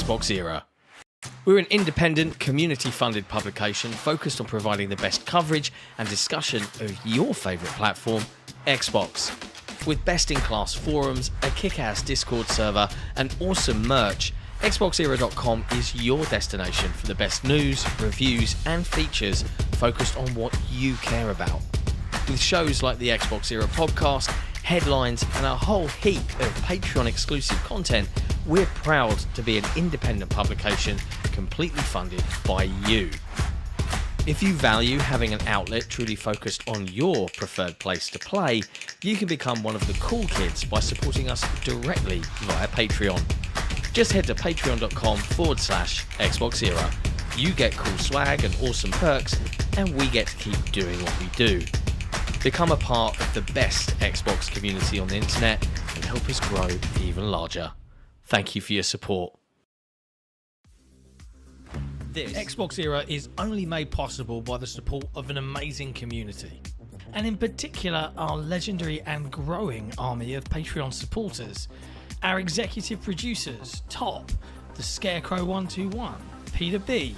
Xbox Era. We're an independent, community-funded publication focused on providing the best coverage and discussion of your favourite platform, Xbox. With best-in-class forums, a kick-ass Discord server, and awesome merch, XboxEra.com is your destination for the best news, reviews, and features focused on what you care about. With shows like the Xbox Era podcast, headlines, and a whole heap of Patreon-exclusive content, we're proud to be an independent publication completely funded by you. If you value having an outlet truly focused on your preferred place to play, you can become one of the cool kids by supporting us directly via Patreon. Just head to patreon.com/Xbox Era. You get cool swag and awesome perks, and we get to keep doing what we do. Become a part of the best Xbox community on the internet and help us grow even larger. Thank you for your support. This Xbox Era is only made possible by the support of an amazing community, and in particular our legendary and growing army of Patreon supporters. Our executive producers, Top, The Scarecrow 121, Peter B,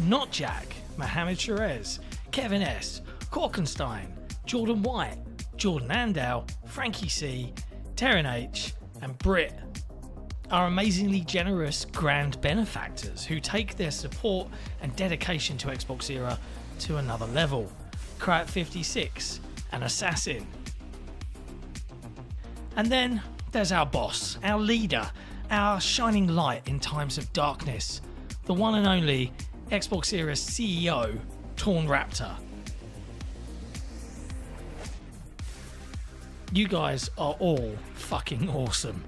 MadJack, Mohammed Sherez, Kevin S, Korkenstein, Jordan White, Jordan Andau, Frankie C, Terran H, and Britt. Our amazingly generous grand benefactors who take their support and dedication to Xbox Era to another level. Krat56 and Assassin. And then there's our boss, our leader, our shining light in times of darkness, the one and only Xbox Era CEO, Torn Raptor. You guys are all fucking awesome.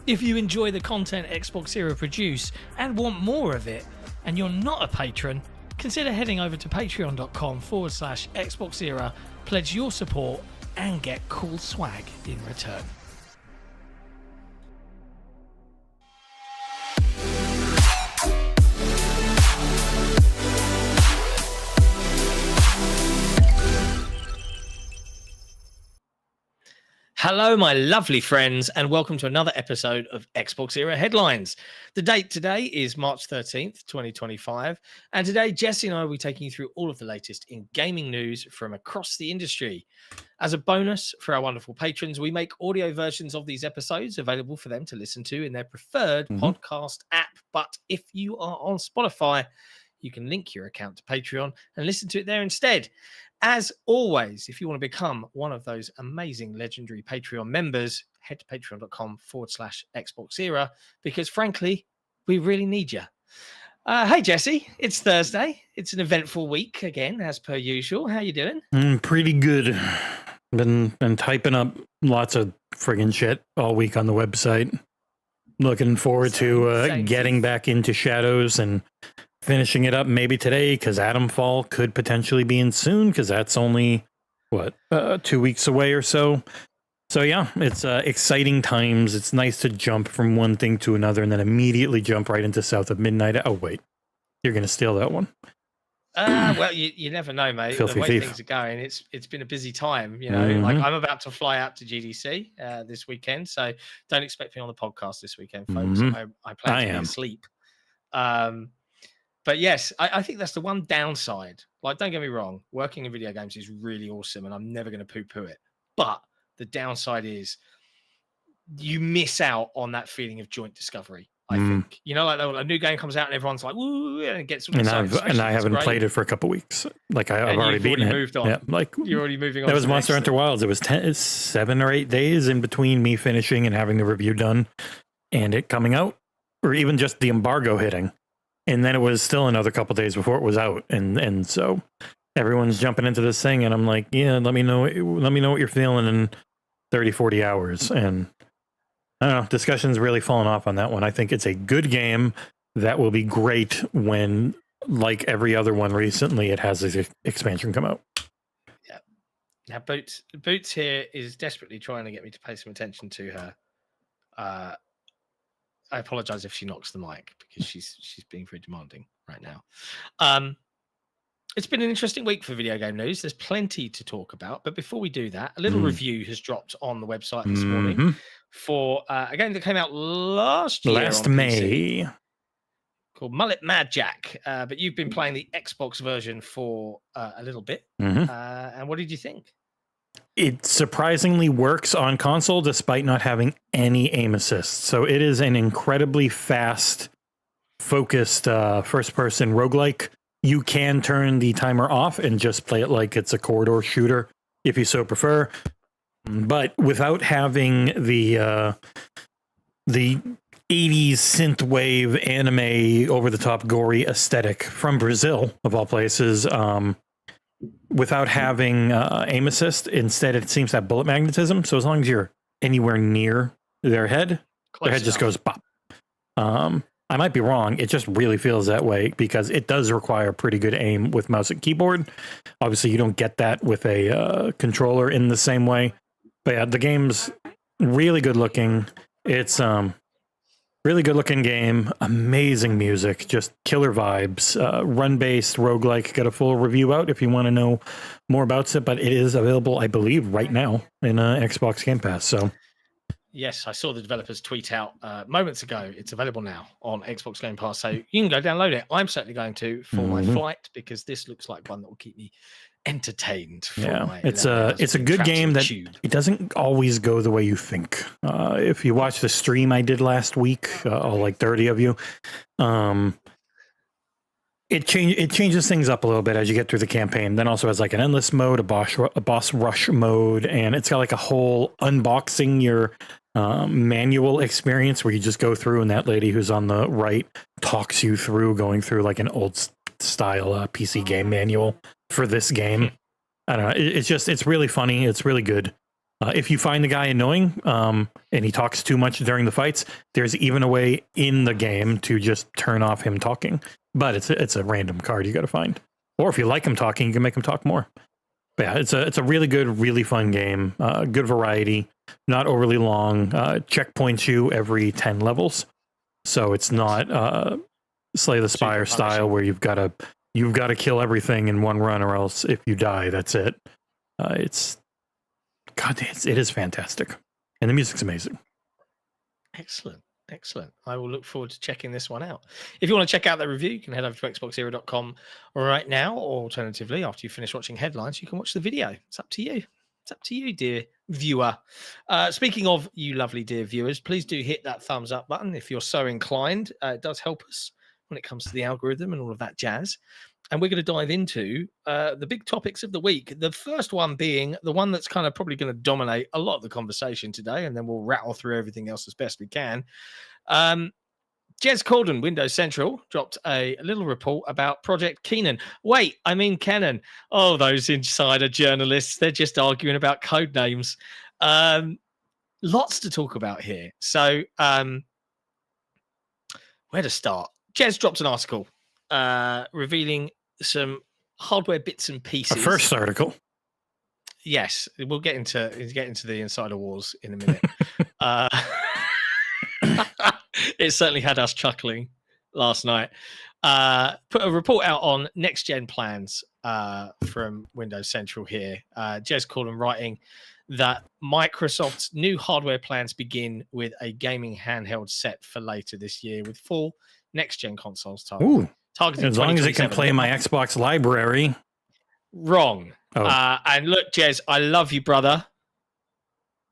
If you enjoy the content Xbox Era produce and want more of it, and you're not a patron, consider heading over to patreon.com/Xbox Era, pledge your support, and get cool swag in return. Hello, my lovely friends, and welcome to another episode of Xbox Era Headlines. The date today is March 13th, 2025, and today Jesse and I will be taking you through all of the latest in gaming news from across the industry. As a bonus for our wonderful patrons, we make audio versions of these episodes available for them to listen to in their preferred podcast app. But if you are on Spotify, you can link your account to Patreon and listen to it there instead. As always, if you want to become one of those amazing legendary Patreon members, head to patreon.com/Xbox Era, because frankly, we really need you. Hey, Jesse, it's Thursday. It's an eventful week again, as per usual. How you doing? Pretty good. Been typing up lots of friggin' shit all week on the website. Looking forward to getting back into Shadows and finishing it up maybe today, because Atomfall could potentially be in soon, because that's only, 2 weeks away or so. So yeah, it's exciting times. It's nice to jump from one thing to another and then immediately jump right into South of Midnight. Oh, wait. You're going to steal that one. Well, you never know, mate. Filthy the way thief. things are going, it's been a busy time. You know, like I'm about to fly out to GDC this weekend, so don't expect me on the podcast this weekend, folks. I plan to be asleep. But yes, I think that's the one downside. Like, don't get me wrong, working in video games is really awesome, and I'm never going to poo-poo it. But the downside is you miss out on that feeling of joint discovery. I think, you know, like a new game comes out and everyone's like, "Woo!" and it gets. And I haven't played it for a couple weeks. Like I've already beaten it. Moved on. Yeah, like you're already moving on. That was Monster Hunter Wilds. It was 7 or 8 days in between me finishing and having the review done, and it coming out, or even just the embargo hitting. And then it was still another couple days before it was out, and so everyone's jumping into this thing, and I'm like, yeah, let me know what you're feeling in 30, 40 hours. And I don't know, discussion's really fallen off on that one. I think it's a good game that will be great when, like every other one recently, it has this expansion come out. Yeah. Now, Boots here is desperately trying to get me to pay some attention to her. I apologize if she knocks the mic, because she's being very demanding right now. It's been an interesting week for video game news. There's plenty to talk about. But before we do that, a little review has dropped on the website this morning for a game that came out last year. Last May. called Mullet MadJack. But you've been playing the Xbox version for a little bit. Mhm. And what did you think? It surprisingly works on console despite not having any aim assist. So it is an incredibly fast, focused first-person roguelike. You can turn the timer off and just play it like it's a corridor shooter if you so prefer. But without having the 80s synthwave anime over-the-top gory aesthetic from Brazil, of all places, without having aim assist, instead it seems to have bullet magnetism. So as long as you're anywhere near their head just goes pop. I might be wrong. It just really feels that way because it does require pretty good aim with mouse and keyboard. Obviously, you don't get that with a controller in the same way. But yeah, the game's really good looking. It's really good looking game. Amazing music. Just killer vibes. Run-based roguelike. Got a full review out if you want to know more about it. But it is available, I believe, right now in Xbox Game Pass. So. Yes, I saw the developers tweet out moments ago. It's available now on Xbox Game Pass, so you can go download it. I'm certainly going to for my flight because this looks like one that will keep me entertained. It's a good game that it doesn't always go the way you think. If you watch the stream I did last week, all like 30 of you, it changes things up a little bit as you get through the campaign. Then also has like an endless mode, a boss rush mode, and it's got like a whole unboxing your manual experience where you just go through and that lady who's on the right talks you through going through like an old style PC game manual for this game. I don't know. It's really funny. It's really good. If you find the guy annoying and he talks too much during the fights, there's even a way in the game to just turn off him talking. But it's a random card you got to find. Or if you like him talking, you can make him talk more. But yeah, it's a really good, really fun game. Good variety, not overly long. Checkpoints you every 10 levels, so it's not Slay the Spire style where you've got to kill everything in one run, or else if you die, that's it. It is fantastic, and the music's amazing. Excellent. I will look forward to checking this one out. If you want to check out that review, you can head over to xboxera.com right now, or alternatively, after you finish watching headlines, you can watch the video. It's up to you. It's up to you, dear viewer. Speaking of you lovely dear viewers, please do hit that thumbs up button if you're so inclined. It does help us when it comes to the algorithm and all of that jazz. And we're going to dive into the big topics of the week. The first one being the one that's kind of probably going to dominate a lot of the conversation today, and then we'll rattle through everything else as best we can. Jez Corden, Windows Central, dropped a little report about Project Kenan. Wait, I mean Kenan. Oh, those insider journalists, they're just arguing about code names. Lots to talk about here. So where to start? Jez dropped an article revealing some hardware bits and pieces. A first article. Yes, we'll get into the insider wars in a minute. It certainly had us chuckling last night. Put a report out on next gen plans from Windows Central here. Jez Corden writing that Microsoft's new hardware plans begin with a gaming handheld set for later this year with full next gen consoles targeted as long as it can play my Xbox library. Wrong. And look, Jez, I love you, brother,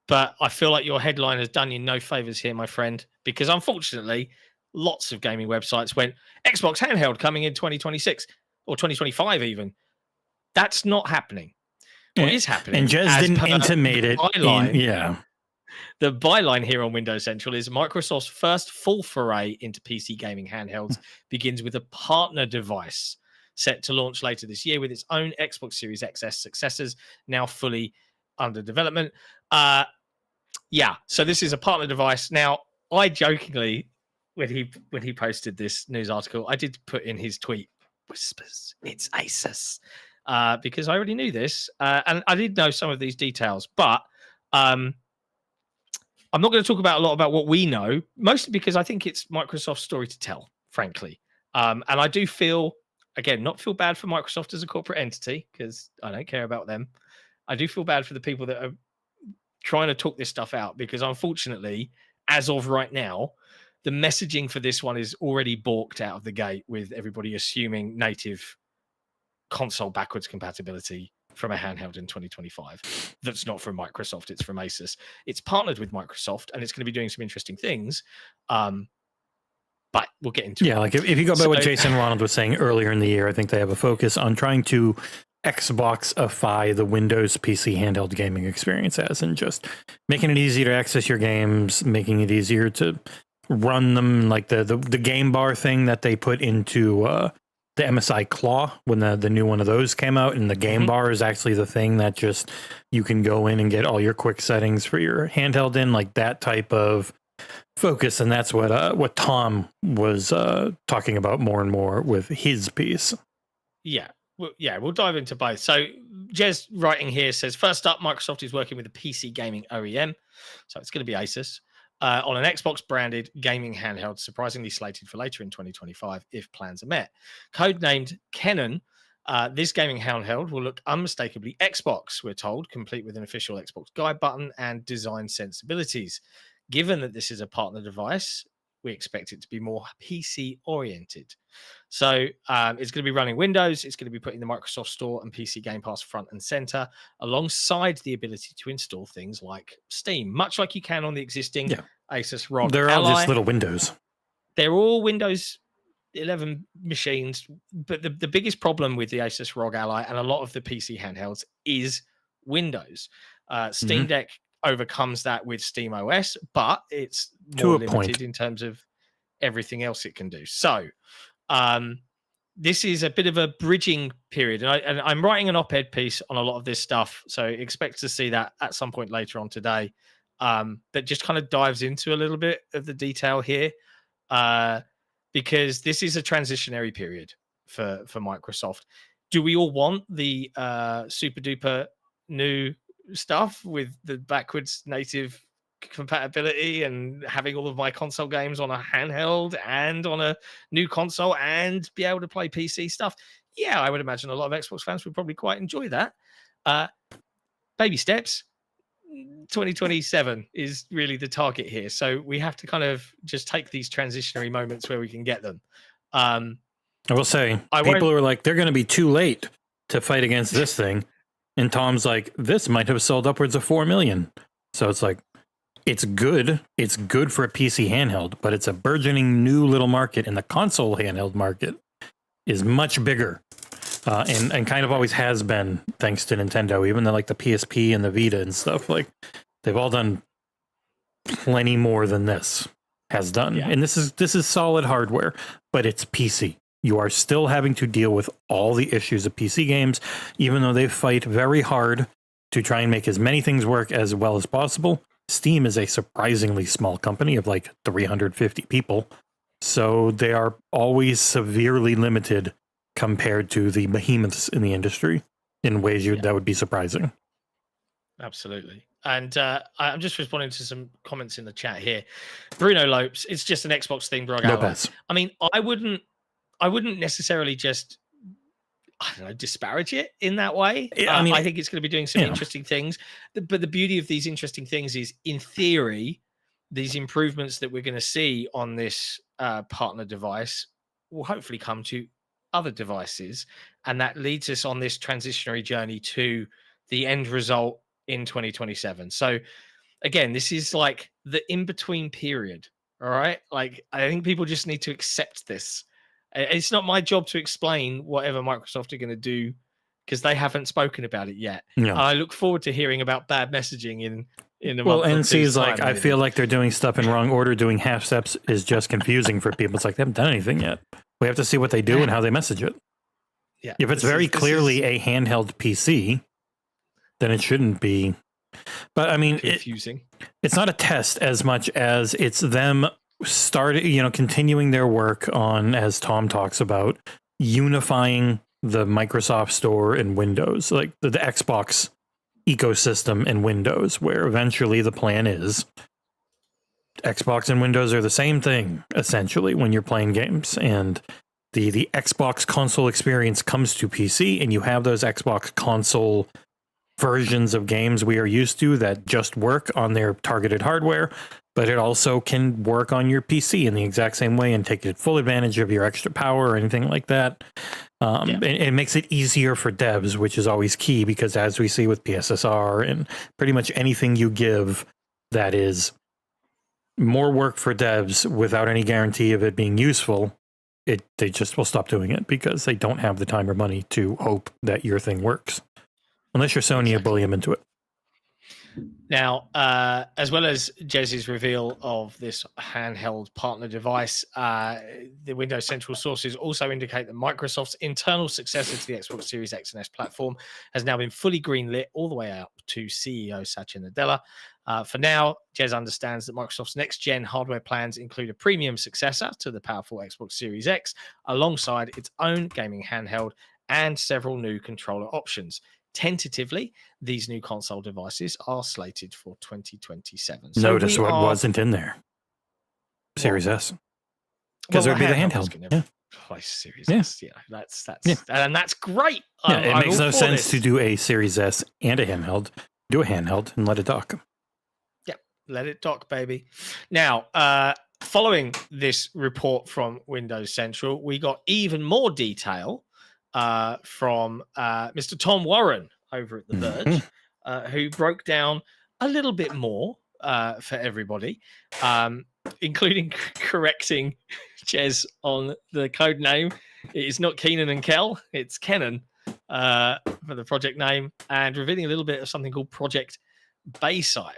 but I feel like your headline has done you no favors here, my friend, because unfortunately, lots of gaming websites went Xbox handheld coming in 2026 or 2025 even. That's not happening. What is happening? And Jez didn't intimate it. The byline here on Windows Central is Microsoft's first full foray into PC gaming handhelds begins with a partner device set to launch later this year with its own Xbox Series XS successors now fully under development. So this is a partner device. Now, I jokingly, when he posted this news article, I did put in his tweet, whispers, it's Asus, because I already knew this, and I did know some of these details, but I'm not going to talk about a lot about what we know, mostly because I think it's Microsoft's story to tell, frankly. And I do feel bad for Microsoft as a corporate entity, because I don't care about them. I do feel bad for the people that are trying to talk this stuff out, because unfortunately, as of right now, the messaging for this one is already balked out of the gate, with everybody assuming native console backwards compatibility from a handheld in 2025. That's not from Microsoft, it's from Asus. It's partnered with Microsoft, and it's going to be doing some interesting things. But we'll get into it. Yeah, like if you go by what Jason Ronald was saying earlier in the year, I think they have a focus on trying to Xboxify the Windows PC handheld gaming experience as, and just making it easy to access your games, making it easier to run them, like the game bar thing that they put into the MSI Claw when the new one of those came out, and the game bar is actually the thing that just you can go in and get all your quick settings for your handheld in, like that type of focus. And that's what Tom was talking about more and more with his piece. We'll dive into both. So Jez writing here says, first up, Microsoft is working with a PC gaming OEM, so it's going to be Asus, on an Xbox branded gaming handheld, surprisingly slated for later in 2025 if plans are met. Codenamed Kennen, this gaming handheld will look unmistakably Xbox, we're told, complete with an official Xbox guide button and design sensibilities. Given that this is a partner device, we expect it to be more PC oriented. So it's going to be running Windows. It's going to be putting the Microsoft Store and PC Game Pass front and center, alongside the ability to install things like Steam, much like you can on the existing Asus ROG They're Ally. all just little Windows. They're all Windows 11 machines. But the biggest problem with the Asus ROG Ally and a lot of the PC handhelds is Windows. Steam Deck overcomes that with Steam OS, but it's more limited in terms of everything else it can do. So this is a bit of a bridging period, and I'm writing an op-ed piece on a lot of this stuff, so expect to see that at some point later on today, that just kind of dives into a little bit of the detail here, because this is a transitionary period for Microsoft. Do we all want the super duper new stuff with the backwards native compatibility and having all of my console games on a handheld and on a new console and be able to play PC stuff? Yeah, I would imagine a lot of Xbox fans would probably quite enjoy that. Baby steps. 2027 is really the target here, so we have to kind of just take these transitionary moments where we can get them. I will say, people are like, they're going to be too late to fight against this thing. And Tom's like, this might have sold upwards of 4 million. So it's like, it's good. It's good for a PC handheld, but it's a burgeoning new little market, and the console handheld market is much bigger. And kind of always has been, thanks to Nintendo. Even though like the PSP and the Vita and stuff, like they've all done plenty more than this has done. Yeah. And this is solid hardware, but it's PC. You are still having to deal with all the issues of PC games, even though they fight very hard to try and make as many things work as well as possible. Steam is a surprisingly small company of like 350 people, so they are always severely limited compared to the behemoths in the industry in ways that would be surprising. Absolutely. And I'm just responding to some comments in the chat here. Bruno Lopes, it's just an Xbox thing, bro. I mean, I wouldn't necessarily just, I don't know, disparage it in that way. I think it's going to be doing some interesting things. But the beauty of these interesting things is, in theory, these improvements that we're going to see on this partner device will hopefully come to other devices. And that leads us on this transitionary journey to the end result in 2027. So again, this is like the in-between period. All right. Like, I think people just need to accept this. It's not my job to explain whatever Microsoft are going to do, because they haven't spoken about it yet. No. I look forward to hearing about bad messaging in a month. Well, NC's like, I feel like they're doing stuff in wrong order. Doing half steps is just confusing for people. It's like they haven't done anything yet. We have to see what they do and how they message it. Yeah, if it's very clearly a handheld PC, then it shouldn't be. But I mean, confusing. It's not a test as much as it's them continuing their work on, as Tom talks about, unifying the Microsoft Store and Windows, like the Xbox ecosystem and Windows, where eventually the plan is Xbox and Windows are the same thing, essentially, when you're playing games. And the Xbox console experience comes to PC, and you have those Xbox console versions of games we are used to that just work on their targeted hardware. but it also can work on your PC in the exact same way and take full advantage of your extra power or anything like that. It makes it easier for devs, which is always key, because as we see with PSSR and pretty much anything you give that is more work for devs without any guarantee of it being useful, they just will stop doing it because they don't have the time or money to hope that your thing works. Unless you're Sony, you bully them into it. Now, as well as Jez's reveal of this handheld partner device, the Windows Central sources also indicate that Microsoft's internal successor to the Xbox Series X and S platform has now been fully greenlit all the way up to CEO Satya Nadella. For now, Jez understands that Microsoft's next-gen hardware plans include a premium successor to the powerful Xbox Series X, alongside its own gaming handheld and several new controller options. Tentatively, these new console devices are slated for 2027. So notice what wasn't in there. Series S. Because it would be the handheld. Series S. Yeah, that's and that's great. It makes no sense to do a Series S and a handheld. Do a handheld and let it dock. Yeah, let it dock, baby. Now, following this report from Windows Central, we got even more detail from Mr. Tom Warren over at The Verge, who broke down a little bit more for everybody, including correcting Jez on the code name. It is not Keenan and Kel, it's Kenan for the project name, and revealing a little bit of something called Project Bayside.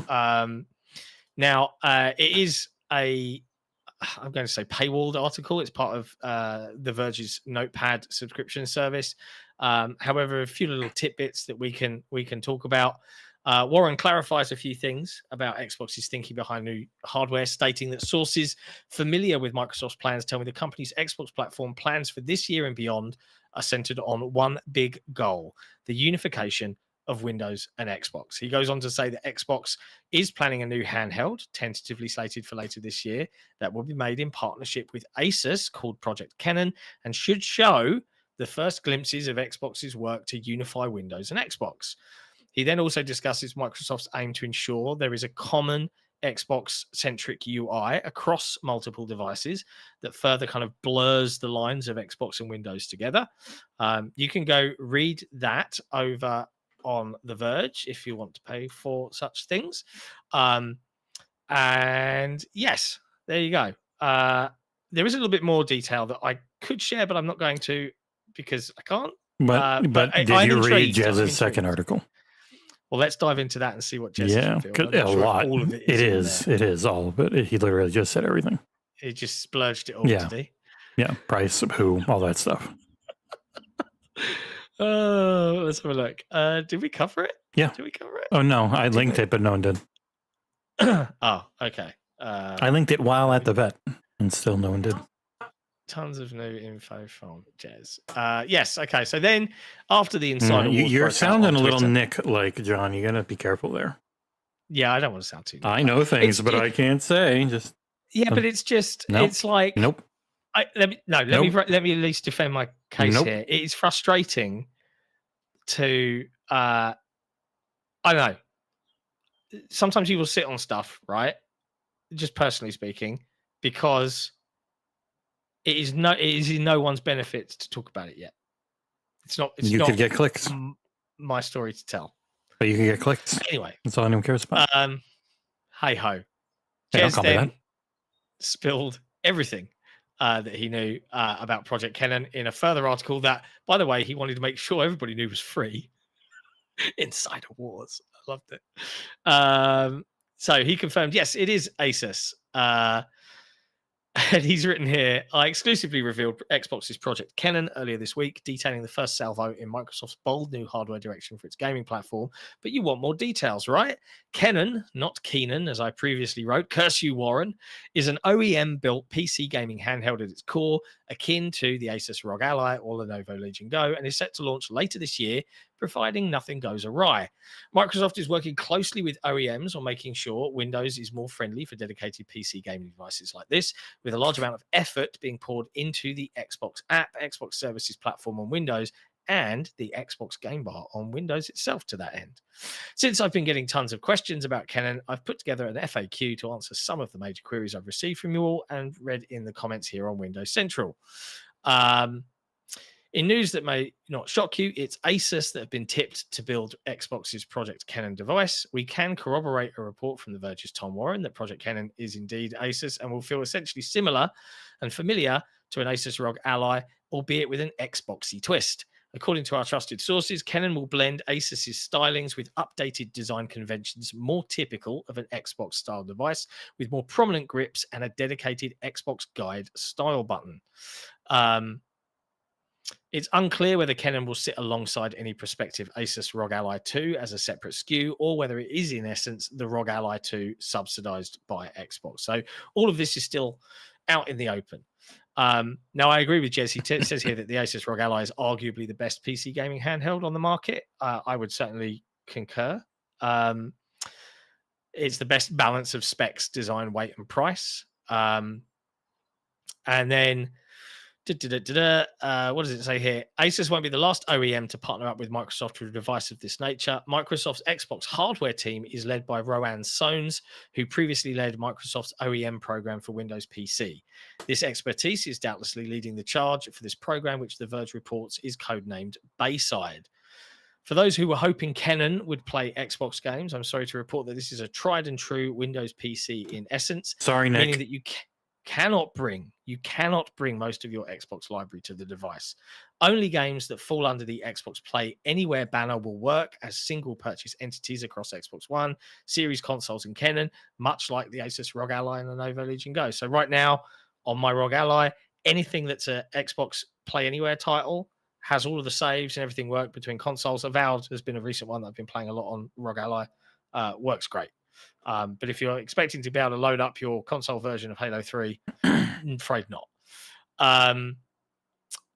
Now, it is I'm going to say paywalled article. It's part of The Verge's Notepad subscription service. However, a few little tidbits that we can talk about. Warren clarifies a few things about Xbox's thinking behind new hardware, stating that sources familiar with Microsoft's plans tell me the company's Xbox platform plans for this year and beyond are centered on one big goal: the unification of Windows and Xbox. He goes on to say that Xbox is planning a new handheld, tentatively slated for later this year, that will be made in partnership with Asus, called Project Kenan, and should show the first glimpses of Xbox's work to unify Windows and Xbox. He then also discusses Microsoft's aim to ensure there is a common Xbox-centric UI across multiple devices that further kind of blurs the lines of Xbox and Windows together. You can go read that over on The Verge if you want to pay for such things. And yes, there you go. There is a little bit more detail that I could share, but I'm not going to because I can't. But did you read Jez's second article? Well, let's dive into that and see what Jez revealed. A lot. All of it is all of it. He literally just said everything. He just splurged it all today. Yeah, price, who, all that stuff. Let's have a look. Did we cover it? Yeah. Did we cover it? Oh, no. I linked it, but no one did. Oh, okay. I linked it while at the vet, and still no one did. Tons of new info from Jez. Yes, okay. So then, after the Insider Wars, you're sounding a little Nick-like, John. You got to be careful there. Yeah, I don't want to sound too Nick. I know things, but I can't say. Just but it's just, it's like... Nope. Let me at least defend my case here. It is frustrating to I don't know. Sometimes you will sit on stuff, right? Just personally speaking, because it is in no one's benefit to talk about it yet. It's not. You could get clicks. My story to tell, but you can get clicks anyway. That's all anyone cares about. Hey ho. Jez then spilled everything that he knew about Project Kenan in a further article that, by the way, he wanted to make sure everybody knew was free. Insider Wars. I loved it. So he confirmed, yes, it is Asus. And he's written here, I exclusively revealed Xbox's Project Kenan earlier this week, detailing the first salvo in Microsoft's bold new hardware direction for its gaming platform. But you want more details, right? Kenan, not Keenan, as I previously wrote, curse you, Warren, is an OEM-built PC gaming handheld at its core, akin to the Asus ROG Ally or Lenovo Legion Go, and is set to launch later this year, providing nothing goes awry. Microsoft is working closely with OEMs on making sure Windows is more friendly for dedicated PC gaming devices like this, with a large amount of effort being poured into the Xbox app, Xbox services platform on Windows, and the Xbox game bar on Windows itself to that end. Since I've been getting tons of questions about Canon, I've put together an FAQ to answer some of the major queries I've received from you all and read in the comments here on Windows Central. In news that may not shock you, it's Asus that have been tipped to build Xbox's Project Canon device. We can corroborate a report from The Verge's Tom Warren that Project Canon is indeed Asus and will feel essentially similar and familiar to an Asus ROG Ally, albeit with an Xboxy twist. According to our trusted sources, Canon will blend Asus's stylings with updated design conventions more typical of an Xbox-style device, with more prominent grips and a dedicated Xbox Guide style button. It's unclear whether Canon will sit alongside any prospective Asus ROG Ally 2 as a separate SKU, or whether it is, in essence, the ROG Ally 2 subsidized by Xbox. So all of this is still out in the open. Now, I agree with Jez. He says here that the Asus ROG Ally is arguably the best PC gaming handheld on the market. I would certainly concur. It's the best balance of specs, design, weight, and price. And then... what does it say here? Asus won't be the last OEM to partner up with Microsoft with a device of this nature. Microsoft's Xbox hardware team is led by Rowan Sones, who previously led Microsoft's OEM program for Windows PC. This expertise is doubtlessly leading the charge for this program, which The Verge reports is codenamed Bayside. For those who were hoping Canon would play Xbox games, I'm sorry to report that this is a tried and true Windows PC in essence. Sorry, Nick. Meaning that you cannot bring most of your Xbox library to the device. Only games that fall under the Xbox Play Anywhere banner will work as single purchase entities across Xbox One, series consoles, and Canon, much like the Asus ROG Ally and the Lenovo Legion Go. So right now on my ROG Ally, anything that's a Xbox Play Anywhere title has all of the saves and everything work between consoles. Avowed has been a recent one that I've been playing a lot on ROG Ally. Works great. But if you're expecting to be able to load up your console version of Halo 3, I'm afraid not.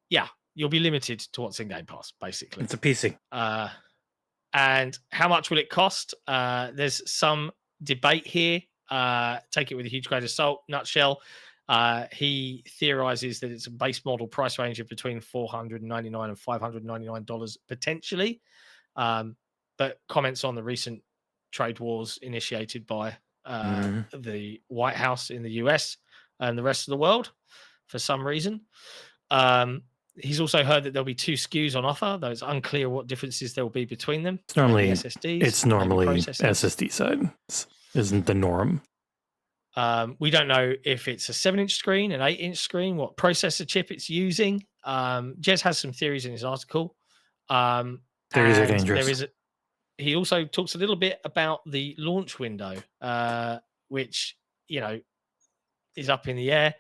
Yeah, you'll be limited to what's in Game Pass, basically. It's a PC. And how much will it cost? There's some debate here. Take it with a huge grain of salt. Nutshell, he theorizes that it's a base model price range of between $499 and $599 potentially. But comments on the recent trade wars initiated by the White House in the US and the rest of the world for some reason. He's also heard that there'll be 2 SKUs on offer, though it's unclear what differences there will be between them. It's normally SSDs. It's normally SSD side isn't the norm. We don't know if it's a 7-inch screen, an 8-inch screen, what processor chip it's using. Jez has some theories in his article. Theories are dangerous. He also talks a little bit about the launch window, which, is up in the air.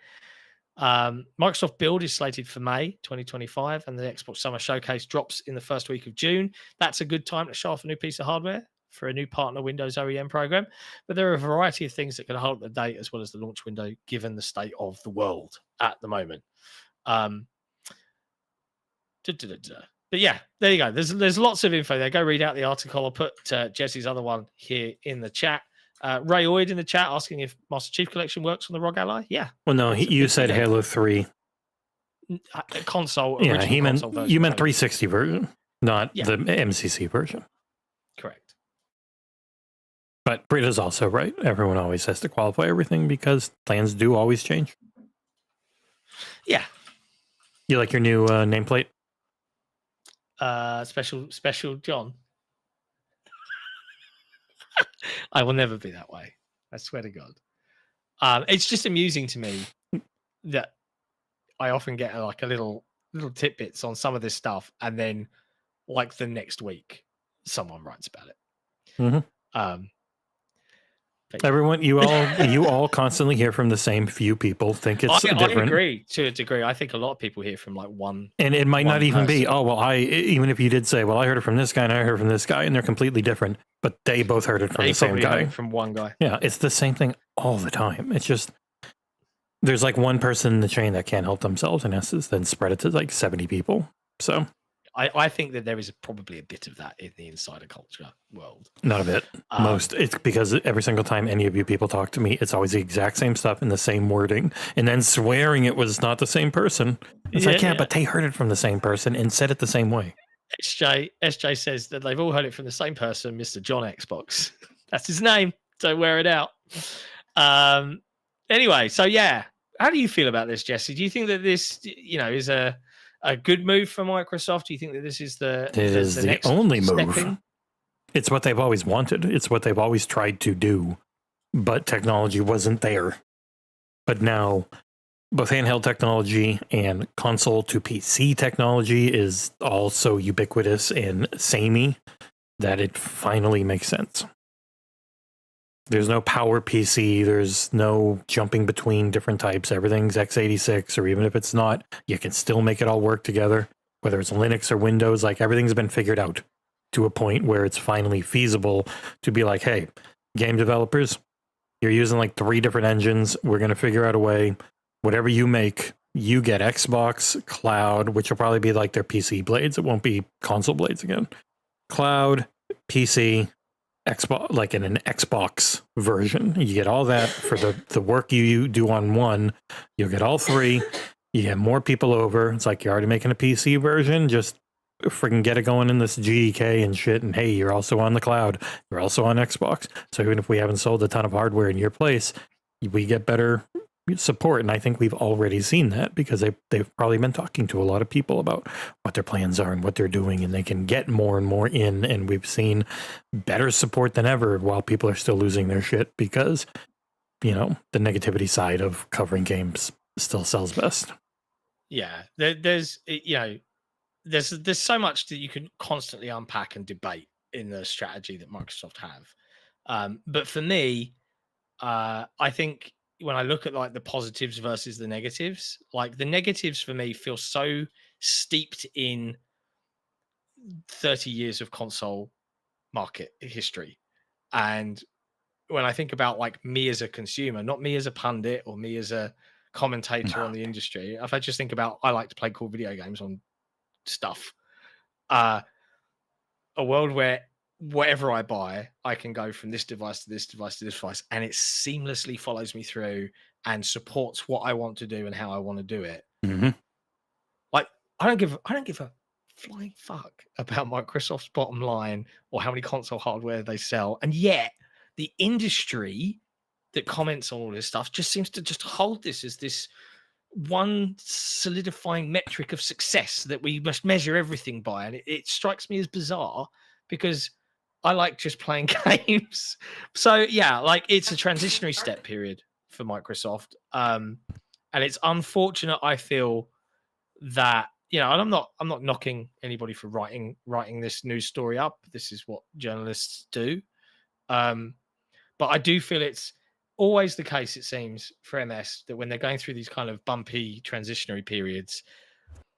Microsoft Build is slated for May 2025, and the Xbox Summer Showcase drops in the first week of June. That's a good time to show off a new piece of hardware for a new partner Windows OEM program. But there are a variety of things that can hold the date as well as the launch window, given the state of the world at the moment. But yeah, there you go. There's lots of info there. Go read out the article. I'll put Jesse's other one here in the chat. Ray Oid in the chat asking if Master Chief Collection works on the ROG Ally. Yeah. Well, no, you said Halo 3. Console. Yeah, you meant 360 version, not the MCC version. Correct. But Britta's also right. Everyone always has to qualify everything because plans do always change. Yeah. You like your new nameplate? Special John. I will never be that way. I swear to God. It's just amusing to me that I often get like a little tidbits on some of this stuff, and then like the next week, someone writes about it. Mm-hmm. Everyone, you all constantly hear from the same few people. Think it's different. I agree to a degree. I think a lot of people hear from like one, and it might not even be. Oh well, even if you did say, well, I heard it from this guy and I heard it from this guy, and they're completely different, but they both heard it from the same guy. From one guy. Yeah, it's the same thing all the time. It's just there's like one person in the chain that can't help themselves and has to then spread it to like 70 people. So I think that there is probably a bit of that in the insider culture world. Not a bit. It's because every single time any of you people talk to me, it's always the exact same stuff in the same wording, and then swearing it was not the same person. It's like, but they heard it from the same person and said it the same way. SJ says that they've all heard it from the same person, Mr. John Xbox. That's his name. Don't wear it out. Anyway, so yeah, how do you feel about this, Jesse? Do you think that this, is a good move for Microsoft? Do you think that this is the next only move? It's what they've always wanted. It's what they've always tried to do, but technology wasn't there. But now, both handheld technology and console to PC technology is also ubiquitous and samey that it finally makes sense. There's no power PC. There's no jumping between different types. Everything's x86, or even if it's not, you can still make it all work together, whether it's Linux or Windows. Like, everything's been figured out to a point where it's finally feasible to be like, hey, game developers, you're using like 3 different engines. We're going to figure out a way. Whatever you make, you get Xbox Cloud, which will probably be like their PC blades. It won't be console blades again. Cloud, PC, Xbox, like in an Xbox version. You get all that for the work you do on one. You'll get all 3. You get more people over. It's like, you're already making a PC version. Just freaking get it going in this GDK and shit. And hey, you're also on the cloud. You're also on Xbox. So even if we haven't sold a ton of hardware in your place, we get better support. And I think we've already seen that because they've probably been talking to a lot of people about what their plans are and what they're doing, and they can get more and more in. And we've seen better support than ever while people are still losing their shit because, the negativity side of covering games still sells best. Yeah, there's so much that you can constantly unpack and debate in the strategy that Microsoft have. But for me, I think when I look at like the positives versus the negatives, like the negatives for me feel so steeped in 30 years of console market history. And when I think about like me as a consumer, not me as a pundit or me as a commentator on the industry, if I just think about, I like to play cool video games on stuff. A world where whatever I buy, I can go from this device to this device to this device, and it seamlessly follows me through and supports what I want to do and how I want to do it. Mm-hmm. Like, I don't give a flying fuck about Microsoft's bottom line or how many console hardware they sell, and yet the industry that comments on all this stuff just seems to just hold this as this one solidifying metric of success that we must measure everything by. And it strikes me as bizarre because I like just playing games. So yeah, like it's a transitionary step period for Microsoft. And it's unfortunate, I feel, that, and I'm not knocking anybody for writing this news story up. This is what journalists do. But I do feel it's always the case, it seems, for MS, that when they're going through these kind of bumpy transitionary periods,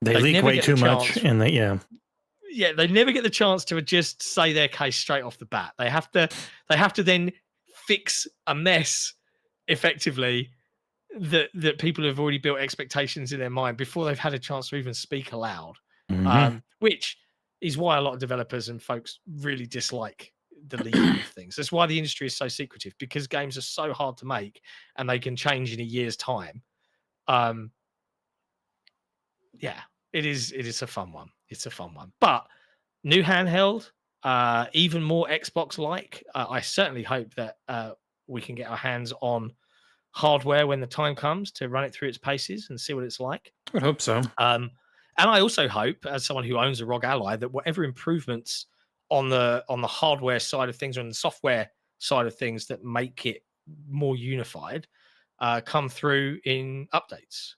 they leak way too much, and they never get the chance to just say their case straight off the bat. They have to then fix a mess effectively that people have already built expectations in their mind before they've had a chance to even speak aloud. Mm-hmm. Which is why a lot of developers and folks really dislike the leaking of things. That's why the industry is so secretive, because games are so hard to make and they can change in a year's time. It is a fun one. It's a fun one. But new handheld, even more Xbox-like. I certainly hope that we can get our hands on hardware when the time comes to run it through its paces and see what it's like. I hope so. And I also hope, as someone who owns a ROG Ally, that whatever improvements on the hardware side of things or on the software side of things that make it more unified come through in updates.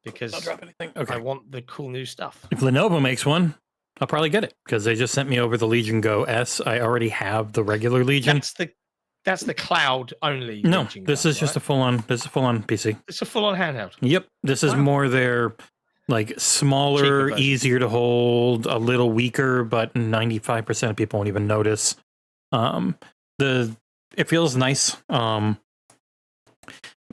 Because I'll drop anything. Okay. I want the cool new stuff. If Lenovo makes one, I'll probably get it because they just sent me over the Legion Go S. I already have the regular Legion. That's the cloud only. No, Legion this Go, is just a full on PC. It's a full on handheld. Yep. This is more their like smaller, easier to hold, a little weaker, but 95% of people won't even notice. It feels nice.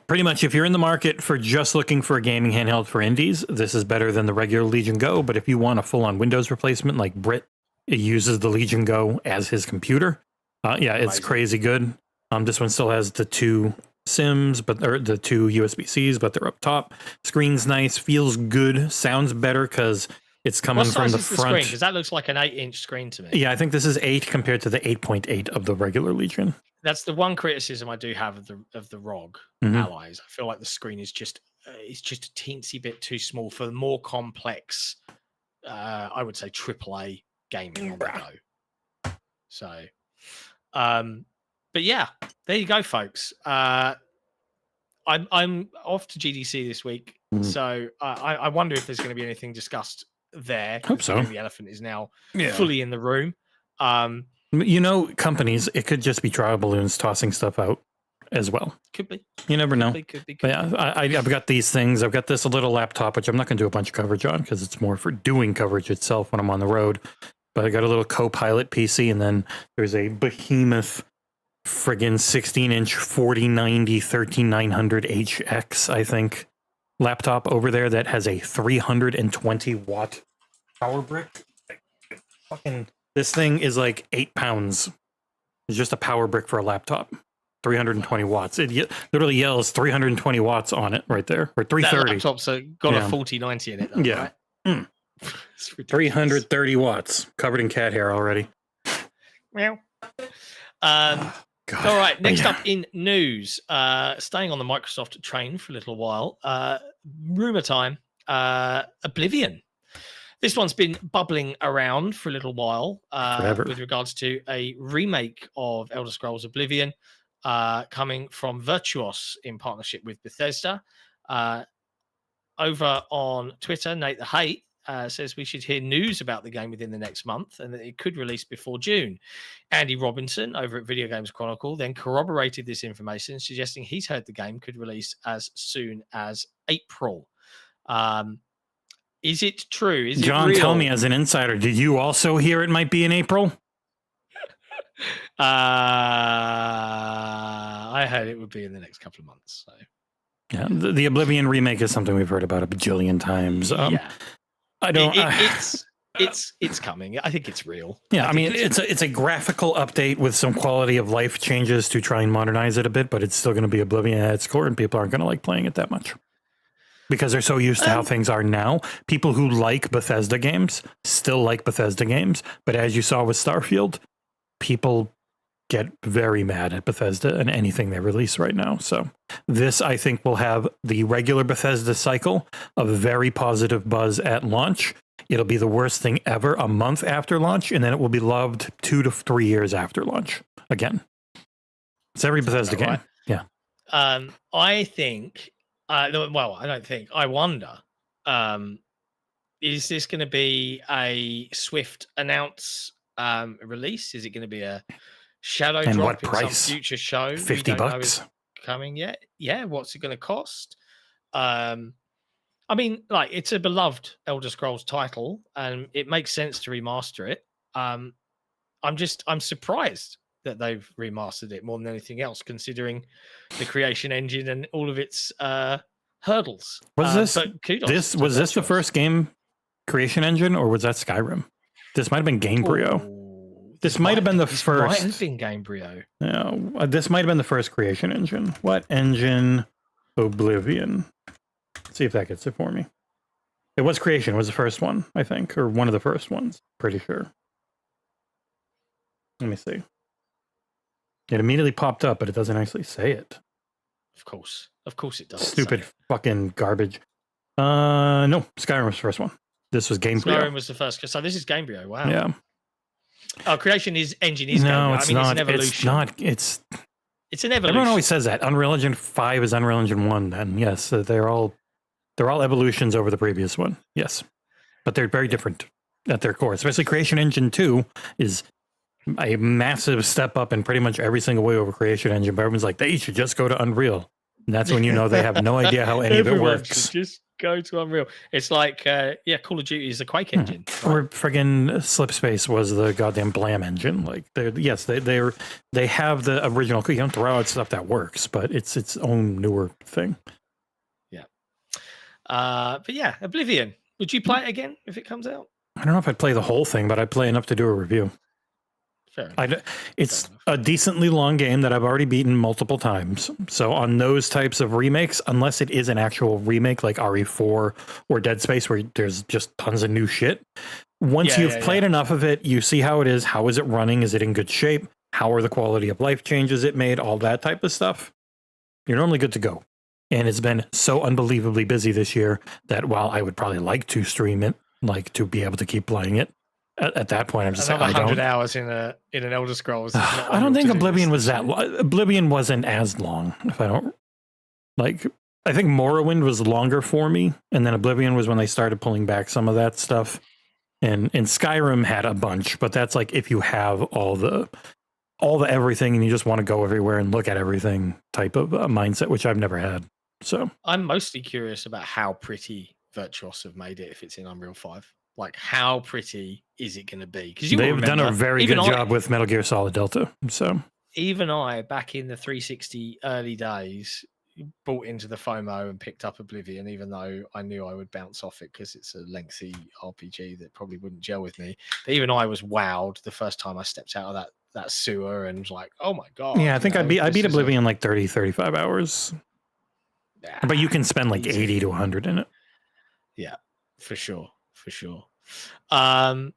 pretty much if you're in the market for just looking for a gaming handheld for indies, this is better than the regular Legion Go. But if you want a full-on Windows replacement like Brit, it uses the Legion Go as his computer. Yeah, it's crazy good. This one still has the 2 SIMs, or the 2 USB-Cs, but they're up top. Screen's nice, feels good, sounds better because it's coming from the front. Because that looks like an 8-inch screen to me. Yeah, I think this is 8 compared to the 8.8 of the regular Legion. That's the one criticism I do have of the ROG Allies. I feel like the screen is just a teensy bit too small for the more complex, I would say AAA gaming on the go. So, but yeah, there you go, folks. I'm off to GDC this week, so I wonder if there's going to be anything discussed there. Hope so. The elephant is now fully in the room. Companies, it could just be trial balloons tossing stuff out as well. Could be. You never know. Could be. But yeah, I've got these things. I've got this little laptop, which I'm not going to do a bunch of coverage on because it's more for doing coverage itself when I'm on the road. But I got a little Copilot PC, and then there's a behemoth friggin' 16-inch 4090 13900 HX, I think, laptop over there that has a 320-watt power brick. Fucking, this thing is like 8 pounds. It's just a power brick for a laptop. 320 watts. It literally yells 320 watts on it right there, or 330. That laptop's got a 4090 in it, though, yeah. Right? 330 watts, covered in cat hair already. Meow. God. All right, next up in news, staying on the Microsoft train for a little while, rumor time, Oblivion. This one's been bubbling around for a little while with regards to a remake of Elder Scrolls Oblivion coming from Virtuos in partnership with Bethesda. Over on Twitter, Nate the Hate says we should hear news about the game within the next month and that it could release before June. Andy Robinson over at Video Games Chronicle then corroborated this information, suggesting he's heard the game could release as soon as April. Is it true? Is John, it real? tell me as an insider, did you also hear it might be in April? I heard it would be in the next couple of months. So. Yeah, the Oblivion remake is something we've heard about a bajillion times. Yeah. I don't. It's coming. I think it's real. Yeah, I mean, it's a graphical update with some quality of life changes to try and modernize it a bit, but it's still going to be Oblivion at its core, and people aren't going to like playing it that much because they're so used to how things are now. People who like Bethesda games still like Bethesda games, but as you saw with Starfield, people get very mad at Bethesda and anything they release right now. So this, I think, will have the regular Bethesda cycle of very positive buzz at launch. It'll be the worst thing ever a month after launch, and then it will be loved 2 to 3 years after launch again. It's every Bethesda game. Right. Yeah. I think, I wonder, is this going to be a swift announce release? Is it going to be a shadow and drop what in price? some future show? $50 coming yet? Yeah. What's it going to cost? I mean, like, it's a beloved Elder Scrolls title, and it makes sense to remaster it. I'm surprised that they've remastered it more than anything else, considering the creation engine and all of its hurdles. Was this this the first game creation engine, or was that Skyrim? This might have been Gamebryo. This might have been the first. Might have been Gamebryo. No, this might have been the first creation engine. What engine? Oblivion. Let's see if that gets it for me. It was Creation. It was the first one, I think, or one of the first ones. Pretty sure. Let me see. It immediately popped up, but it doesn't actually say it. Of course it does. Stupid fucking garbage. No, Skyrim was the first one. This was Gamebryo. Skyrim was the first. So this is Gamebryo. Wow. Yeah. Oh, creation engine is no, Gamebryo. it's I mean, not. It's an evolution. It's not. It's an evolution. Everyone always says that. Unreal Engine 5 is Unreal Engine 1. Then yes, they're all evolutions over the previous one. Yes, but they're very different at their core. Especially Creation Engine 2 is a massive step up in pretty much every single way over Creation Engine. But everyone's like, they should just go to Unreal. And that's when you know they have no idea how any of it works. Just go to Unreal. It's like, Call of Duty is a Quake engine. Or friggin' Slipspace was the goddamn Blam engine. Like, they have the original. You don't throw out stuff that works, but it's its own newer thing. Yeah. But yeah, Oblivion. Would you play it again if it comes out? I don't know if I'd play the whole thing, but I'd play enough to do a review. Fair enough. It's a decently long game that I've already beaten multiple times. So on those types of remakes, unless it is an actual remake like RE4 or Dead Space, where there's just tons of new shit, once you've played enough of it, you see how it is, how is it running, is it in good shape, how are the quality of life changes it made, all that type of stuff, you're normally good to go. And it's been so unbelievably busy this year that while I would probably like to stream it, like to be able to keep playing it, at that point, I'm just like, 100 hours in an Elder Scrolls. I don't think Oblivion was that long. Oblivion wasn't as long. If I don't like, I think Morrowind was longer for me, and then Oblivion was when they started pulling back some of that stuff. And Skyrim had a bunch, but that's like if you have all the everything and you just want to go everywhere and look at everything type of mindset, which I've never had. So I'm mostly curious about how pretty Virtuos have made it if it's in Unreal 5. Like, how pretty is it going to be? Because they've done a very good job with Metal Gear Solid Delta. So even I, back in the 360 early days, bought into the FOMO and picked up Oblivion, even though I knew I would bounce off it because it's a lengthy RPG that probably wouldn't gel with me. But even I was wowed the first time I stepped out of that sewer and was like, oh my God. Yeah, I think I beat Oblivion like 30, 35 hours. Yeah, but you can spend like 80 to 100 in it. Yeah, for sure. All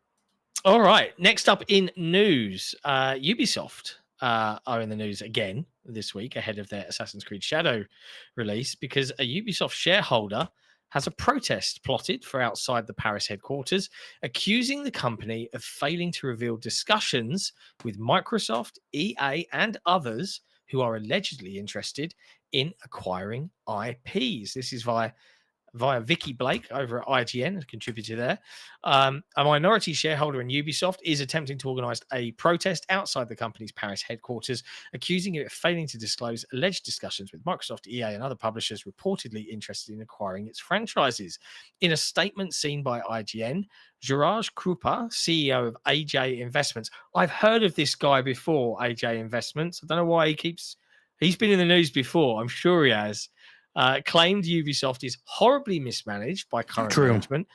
right. Next up in news, Ubisoft are in the news again this week ahead of their Assassin's Creed Shadow release because a Ubisoft shareholder has a protest plotted for outside the Paris headquarters, accusing the company of failing to reveal discussions with Microsoft, EA, and others who are allegedly interested in acquiring IPs. This is via Vicky Blake over at IGN, a contributor there. A minority shareholder in Ubisoft is attempting to organise a protest outside the company's Paris headquarters, accusing it of failing to disclose alleged discussions with Microsoft, EA, and other publishers reportedly interested in acquiring its franchises. In a statement seen by IGN, Juraj Krupa, CEO of AJ Investments. I've heard of this guy before, AJ Investments. I don't know why he's been in the news before. I'm sure he has. Claimed Ubisoft is horribly mismanaged by current management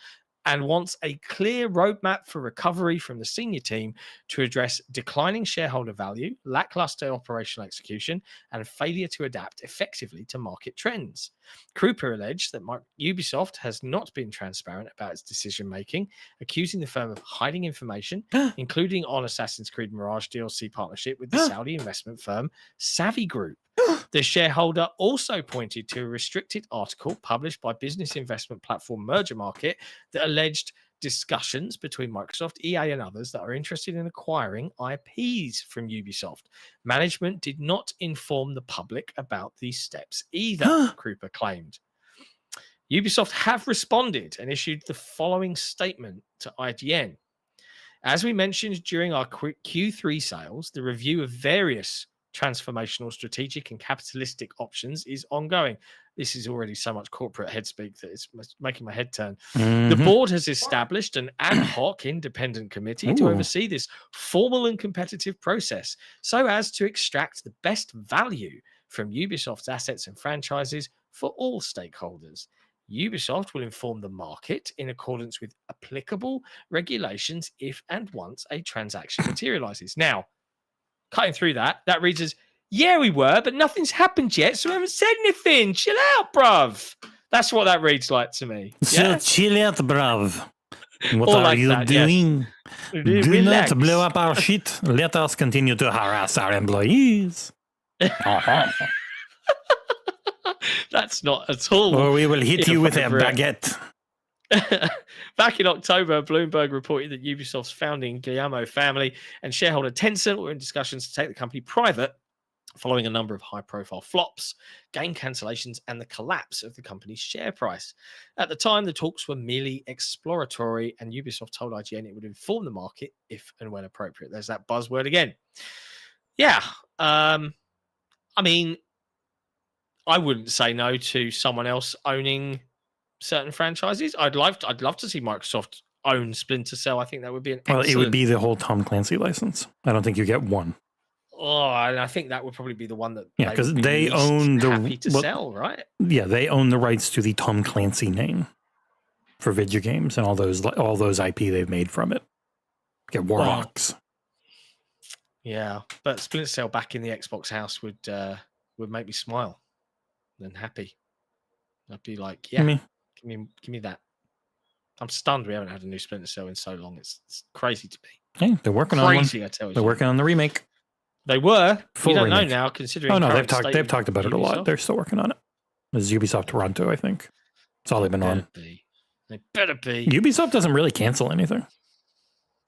and wants a clear roadmap for recovery from the senior team to address declining shareholder value, lackluster operational execution, and failure to adapt effectively to market trends. Krupa alleged that Ubisoft has not been transparent about its decision-making, accusing the firm of hiding information, including on Assassin's Creed Mirage DLC partnership with the Saudi investment firm Savvy Group. The shareholder also pointed to a restricted article published by business investment platform Merger Market that alleged discussions between Microsoft, EA, and others that are interested in acquiring IPs from Ubisoft. Management did not inform the public about these steps either, Krupa claimed. Ubisoft have responded and issued the following statement to IGN. As we mentioned during our Q3 sales, the review of various transformational, strategic, and capitalistic options is ongoing. This is already so much corporate headspeak that it's making my head turn. The board has established an ad hoc independent committee to oversee this formal and competitive process so as to extract the best value from Ubisoft's assets and franchises for all stakeholders. Ubisoft will inform the market in accordance with applicable regulations if and once a transaction materializes. Now, cutting through that reads as, yeah, we were, but nothing's happened yet, so we haven't said anything. Chill out, bruv. That's what that reads like to me. So chill out, bruv. What are you doing? Yes. Do not blow up our shit. Let us continue to harass our employees. That's not at all. Or we will hit you with a baguette. Back in October, Bloomberg reported that Ubisoft's founding Guillermo family and shareholder Tencent were in discussions to take the company private following a number of high-profile flops, game cancellations, and the collapse of the company's share price. At the time, the talks were merely exploratory, and Ubisoft told IGN it would inform the market if and when appropriate. There's that buzzword again. Yeah. I mean, I wouldn't say no to someone else owning certain franchises. I'd love to see Microsoft own Splinter Cell. I think that would be an excellent... Well, it would be the whole Tom Clancy license. I don't think you get one. Oh, and I think that would probably be the one that because would be they least own the happy to sell, right? Yeah, they own the rights to the Tom Clancy name for video games and all those IP they've made from it. Get Warhawks. Yeah, but Splinter Cell back in the Xbox house would make me smile and happy. I'd be like, yeah, give me that. I'm stunned we haven't had a new Splinter Cell in so long. It's crazy to me. Hey, they're working on one. Crazy, I tell you. They're working on the remake. They were. Full you don't remake. know now, considering. Oh no, they've talked about it a lot. They're still working on it. This is Ubisoft Toronto, I think. That's all they've been on. They better be. Ubisoft doesn't really cancel anything.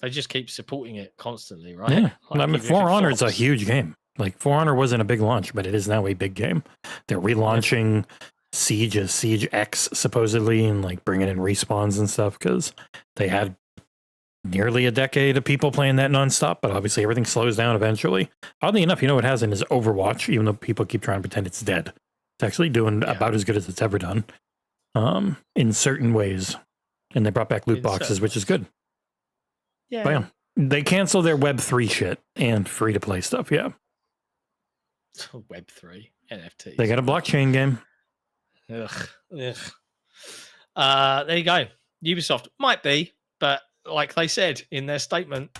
They just keep supporting it constantly, right? Yeah, Like I mean, For Honor is a huge game. Like For Honor wasn't a big launch, but it is now a big game. They're relaunching Siege as Siege X supposedly, and like bringing in respawns and stuff because they had nearly a decade of people playing that nonstop. But obviously, everything slows down eventually. Oddly enough, you know what hasn't is Overwatch, even though people keep trying to pretend it's dead. It's actually doing about as good as it's ever done, in certain ways. And they brought back loot boxes, which is good. Yeah. But yeah, they cancel their Web3 shit and free to play stuff. Yeah. Web3 NFT. They got a blockchain game. Ugh. There you go. Ubisoft might be, but like they said in their statement,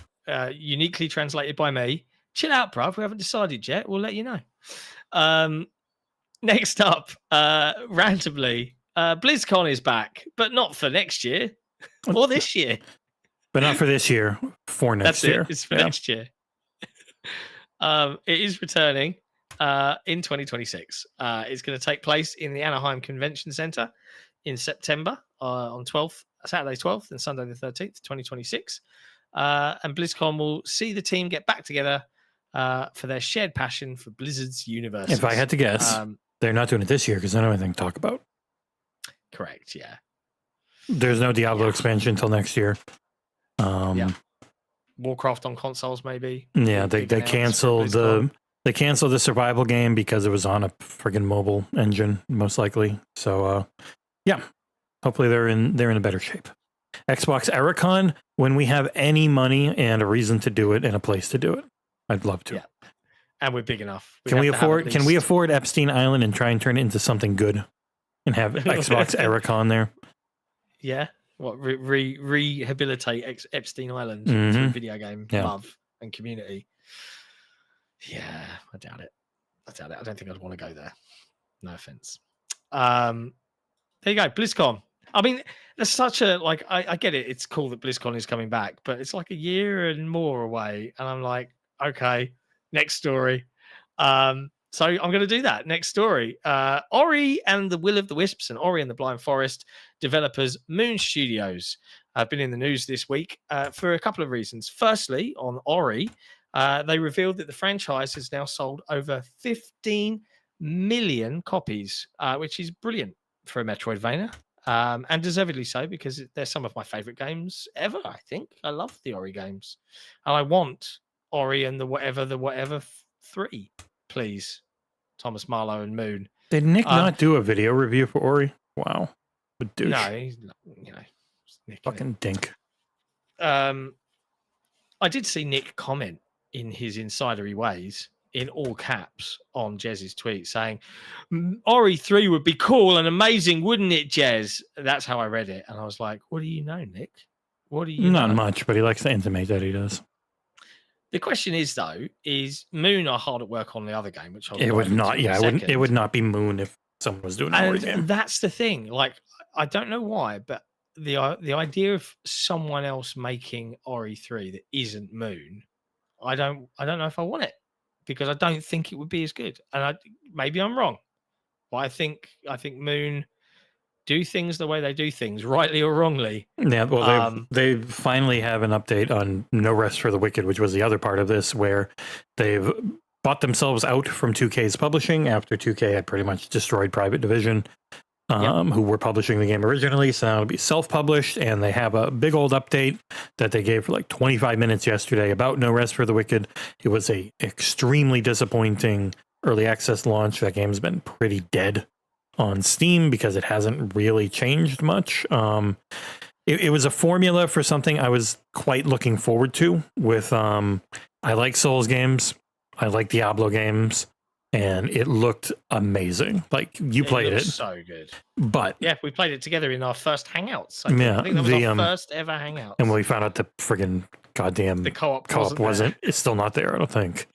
uniquely translated by me, chill out, bruv. We haven't decided yet. We'll let you know. Next up, randomly, BlizzCon is back, but not for next year or this year. But not for this year, for next year. It's for next year. It is returning in 2026. It's going to take place in the Anaheim Convention Center in September on Saturday 12th and Sunday the 13th, 2026. And BlizzCon will see the team get back together for their shared passion for Blizzard's universe. If I had to guess, they're not doing it this year because they don't have anything to talk about. Correct, yeah. There's no Diablo expansion until next year. Warcraft on consoles, maybe. Yeah, they canceled the survival game because it was on a friggin' mobile engine, most likely. So yeah, hopefully they're in a better shape. Xbox Ericon, when we have any money and a reason to do it and a place to do it, I'd love to. Yeah, and we're big enough. Can we afford Epstein Island and try and turn it into something good and have Xbox Ericon there? Yeah. What rehabilitate Epstein Island through video game love and community? Yeah, I doubt it. I don't think I'd want to go there. No offense. There you go, BlizzCon. I mean, there's such a I get it. It's cool that BlizzCon is coming back, but it's like a year and more away, and I'm like, okay, next story. So I'm going to do that. Next story. Ori and the Will of the Wisps and Ori and the Blind Forest developers Moon Studios have been in the news this week for a couple of reasons. Firstly, on Ori, they revealed that the franchise has now sold over 15 million copies, which is brilliant for a Metroidvania, and deservedly so because they're some of my favorite games ever, I think. I love the Ori games. And I want Ori and the whatever 3. Please, Thomas Marlowe and Moon. Did Nick not do a video review for Ori? Wow. But douche. No, he's not, Nick. Fucking dink. I did see Nick comment in his insidery ways, in all caps, on Jez's tweet saying, Ori 3 would be cool and amazing, wouldn't it, Jez? That's how I read it. And I was like, what do you know, Nick? What do you know? Not much, but he likes to intimate that he does. The question is, though, is Moon are hard at work on the other game, which it would not. Yeah, it would not be Moon if someone was doing an Ori game. That's the thing. Like, I don't know why, but the idea of someone else making Ori 3 that isn't Moon, I don't know if I want it because I don't think it would be as good. And maybe I'm wrong, but I think Moon do things the way they do things, rightly or wrongly. Yeah, well, they finally have an update on No Rest for the Wicked, which was the other part of this, where they've bought themselves out from 2K's publishing after 2K had pretty much destroyed Private Division, who were publishing the game originally. So now it'll be self-published, and they have a big old update that they gave for like 25 minutes yesterday about No Rest for the Wicked. It was a extremely disappointing early access launch. That game's been pretty dead on Steam because it hasn't really changed much. It was a formula for something I was quite looking forward to with, I like Souls games. I like Diablo games. And it looked amazing. Like, you played it. So good. But yeah, we played it together in our first Hangouts. I think that was our first ever Hangouts. And we found out the friggin' goddamn the co-op wasn't it's still not there, I don't think.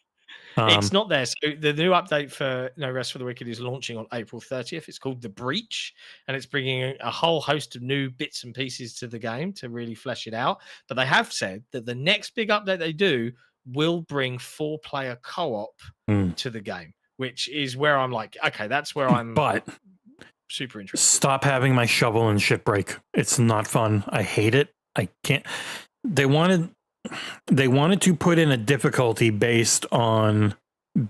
It's not there. So the new update for No Rest for the Wicked is launching on April 30th. It's called The Breach, and it's bringing a whole host of new bits and pieces to the game to really flesh it out. But they have said that the next big update they do will bring 4-player co-op to the game, which is where I'm like, okay, that's where I'm super interested. Stop having my shovel and shit break. It's not fun. I hate it. I can't. They wanted to put in a difficulty based on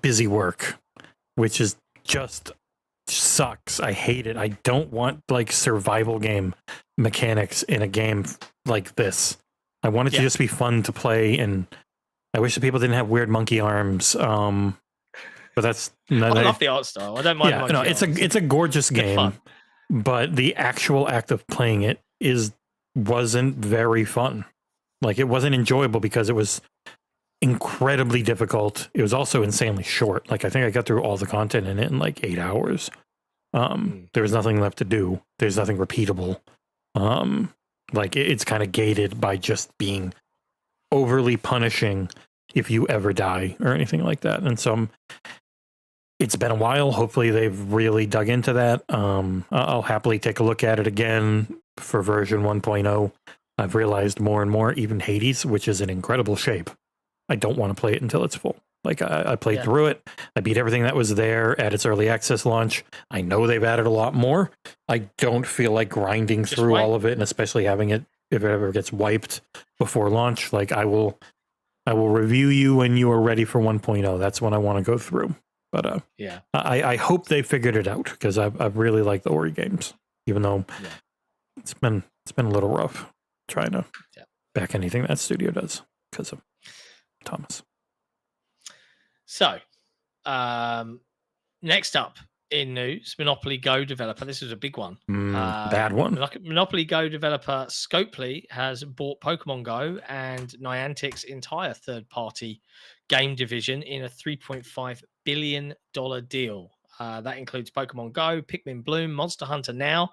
busy work, which is just sucks. I hate it. I don't want like survival game mechanics in a game like this. I want it to just be fun to play, and I wish the people didn't have weird monkey arms. But that's I love the art style. I don't mind. Yeah, no, it's a gorgeous game, but the actual act of playing it wasn't very fun. Like, it wasn't enjoyable because it was incredibly difficult. It was also insanely short. Like, I think I got through all the content in it in like 8 hours. There was nothing left to do. There's nothing repeatable. Like, it's kind of gated by just being overly punishing if you ever die or anything like that. And so it's been a while. Hopefully they've really dug into that. I'll happily take a look at it again for version 1.0. I've realized more and more, even Hades, which is in incredible shape, I don't want to play it until it's full. Like, I played through it. I beat everything that was there at its early access launch. I know they've added a lot more. I don't feel like grinding through all of it, and especially having it, if it ever gets wiped before launch. Like, I will review you when you are ready for 1.0. That's when I want to go through. But I hope they figured it out, because I've really liked the Ori games, even though it's been a little rough trying to back anything that studio does because of Thomas. So, next up in news, Monopoly Go developer. This is a big one. Bad one. Monopoly Go developer Scopely has bought Pokemon Go and Niantic's entire third-party game division in a $3.5 billion deal. That includes Pokemon Go, Pikmin Bloom, Monster Hunter Now,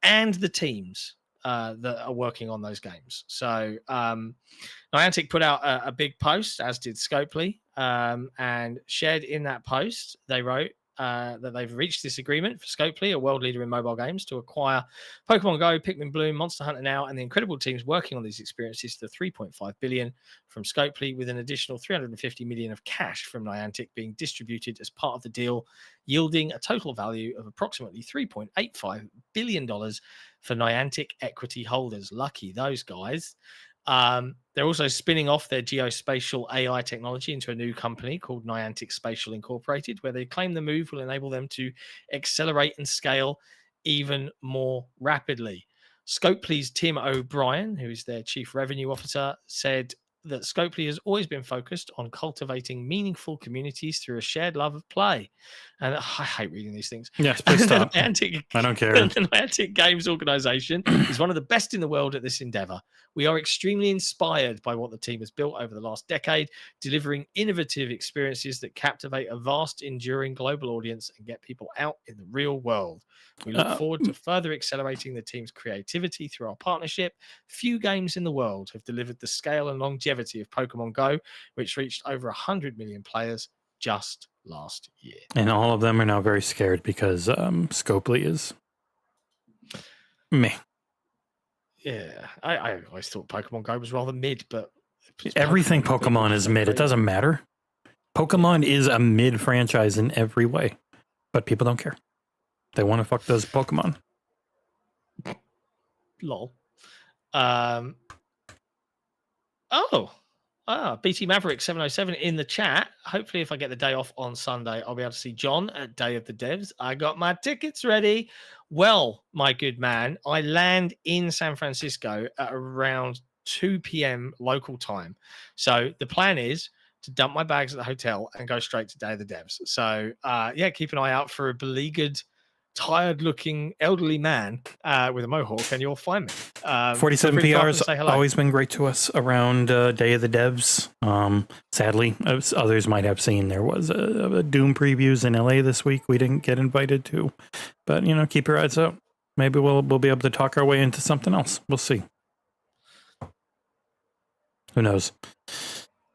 and the teams that are working on those games. So Niantic put out a big post, as did Scopely, and shared in that post, they wrote that they've reached this agreement for Scopely, a world leader in mobile games, to acquire Pokemon Go, Pikmin Bloom, Monster Hunter Now, and the incredible teams working on these experiences for $3.5 billion from Scopely, with an additional $350 million of cash from Niantic being distributed as part of the deal, yielding a total value of approximately $3.85 billion for Niantic equity holders. Lucky those guys. They're also spinning off their geospatial AI technology into a new company called Niantic Spatial Incorporated, where they claim the move will enable them to accelerate and scale even more rapidly. Scopely's Tim O'Brien, who is their chief revenue officer, said that Scopely has always been focused on cultivating meaningful communities through a shared love of play. And I hate reading these things. Yes, please stop. I don't care. The Niantic Games organization is one of the best in the world at this endeavor. We are extremely inspired by what the team has built over the last decade, delivering innovative experiences that captivate a vast, enduring global audience and get people out in the real world. We look forward to further accelerating the team's creativity through our partnership. Few games in the world have delivered the scale and longevity of Pokemon Go, which reached over 100 million players just last year. And all of them are now very scared because Scopely is meh. Yeah, I always thought Pokemon Go was rather mid, but everything Pokemon is mid. It doesn't matter. Pokemon is a mid franchise in every way, but people don't care. They want to fuck those Pokemon. Lol. BT Maverick 707 in the chat. Hopefully, if I get the day off on Sunday, I'll be able to see John at Day of the Devs. I got my tickets ready. Well, my good man, I land in San Francisco at around 2 p.m. local time. So the plan is to dump my bags at the hotel and go straight to Day of the Devs. So, keep an eye out for a beleaguered tired-looking elderly man with a mohawk, and you'll find me. 47 PR's say hello. always been great to us around Day of the Devs. Sadly, as others might have seen, there was a Doom previews in LA this week we didn't get invited to. But, keep your eyes out. Maybe we'll be able to talk our way into something else. We'll see. Who knows?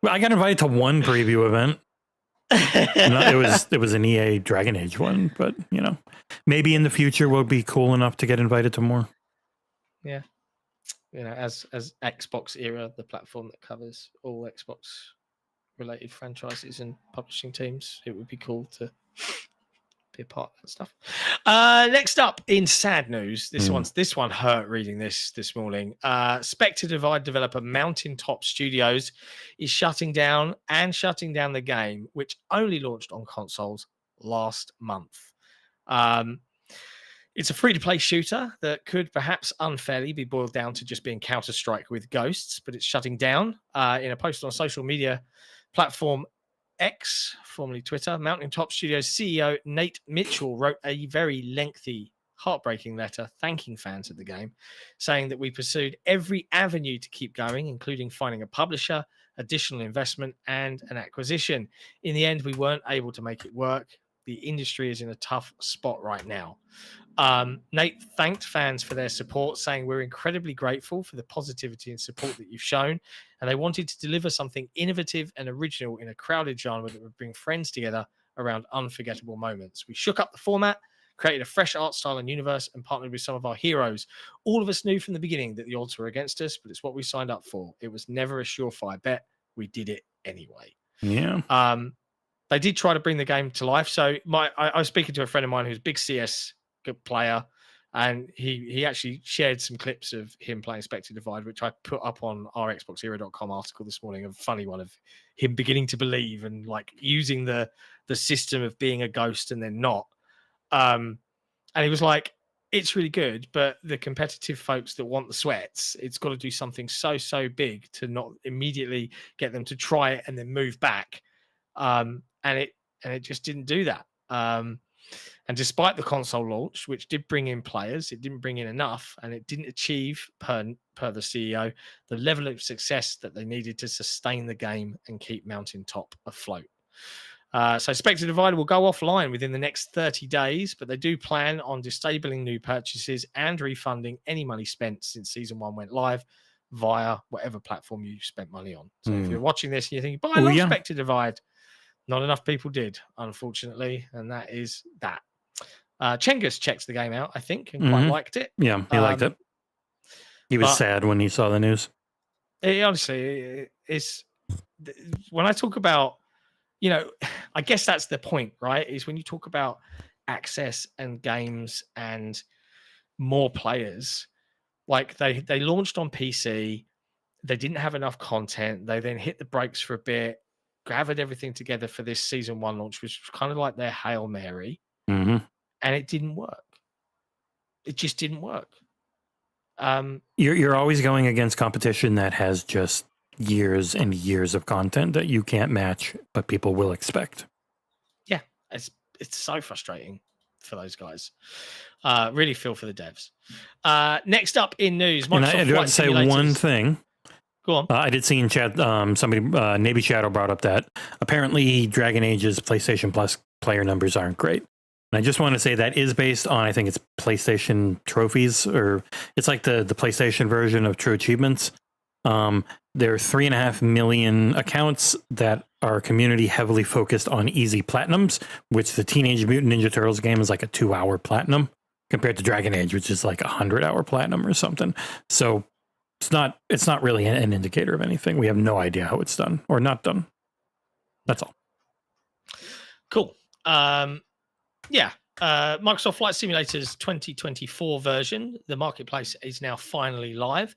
Well, I got invited to one preview event. It was an EA Dragon Age one, but maybe in the future we'll be cool enough to get invited to more. Yeah, as Xbox era, the platform that covers all Xbox related franchises and publishing teams, it would be cool to be a part of that stuff. Next up in sad news, this one hurt reading this morning. Spectre Divide developer Mountaintop Studios is shutting down the game, which only launched on consoles last month. It's a free-to-play shooter that could perhaps unfairly be boiled down to just being Counter-Strike with ghosts, but it's shutting down. In a post on social media platform X, formerly Twitter, Mountaintop Studios CEO Nate Mitchell wrote a very lengthy, heartbreaking letter thanking fans of the game, saying that we pursued every avenue to keep going, including finding a publisher, additional investment, and an acquisition. In the end, we weren't able to make it work. The industry is in a tough spot right now. Nate thanked fans for their support, saying we're incredibly grateful for the positivity and support that you've shown, and they wanted to deliver something innovative and original in a crowded genre that would bring friends together around unforgettable moments. We shook up the format, created a fresh art style and universe, and partnered with some of our heroes. All of us knew from the beginning that the odds were against us, but it's what we signed up for. It was never a surefire bet. We did it anyway. Yeah. They did try to bring the game to life. So I was speaking to a friend of mine who's a big CS good player, and he actually shared some clips of him playing Spectre Divide, which I put up on our xboxera.com article this morning, a funny one of him beginning to believe and like using the system of being a ghost and then not. And he was like, it's really good, but the competitive folks that want the sweats, it's got to do something so big to not immediately get them to try it and then move back. And it just didn't do that. And despite the console launch, which did bring in players, it didn't bring in enough, and it didn't achieve, per the CEO, the level of success that they needed to sustain the game and keep Mountaintop afloat. So Spectre Divide will go offline within the next 30 days, but they do plan on disabling new purchases and refunding any money spent since Season 1 went live via whatever platform you spent money on. So if you're watching this and you're thinking, but I love Spectre Divide, not enough people did, unfortunately, and that is that. Chengus checked the game out, I think, and quite liked it. Yeah, he liked it. He was sad when he saw the news. Honestly, it's when I talk about, I guess that's the point, right? Is when you talk about access and games and more players, like they launched on PC, they didn't have enough content. They then hit the brakes for a bit, gathered everything together for this Season 1 launch, which was kind of like their Hail Mary. Mm-hmm. And it didn't work. It just didn't work. You're always going against competition that has just years and years of content that you can't match, but people will expect. Yeah, it's so frustrating for those guys. Really feel for the devs. Next up in news, Microsoft I do have to say one thing. Go on. I did see in chat, somebody, Navy Shadow brought up that apparently Dragon Age's PlayStation Plus player numbers aren't great. And I just want to say that is based on, I think it's PlayStation trophies, or it's like the PlayStation version of True Achievements. There are 3.5 million accounts that are community heavily focused on easy platinums, which the Teenage Mutant Ninja Turtles game is like a 2-hour platinum compared to Dragon Age, which is like a 100-hour platinum or something. So it's not really an indicator of anything. We have no idea how it's done or not done. That's all. Cool. Microsoft Flight Simulator's 2024 version, the marketplace is now finally live.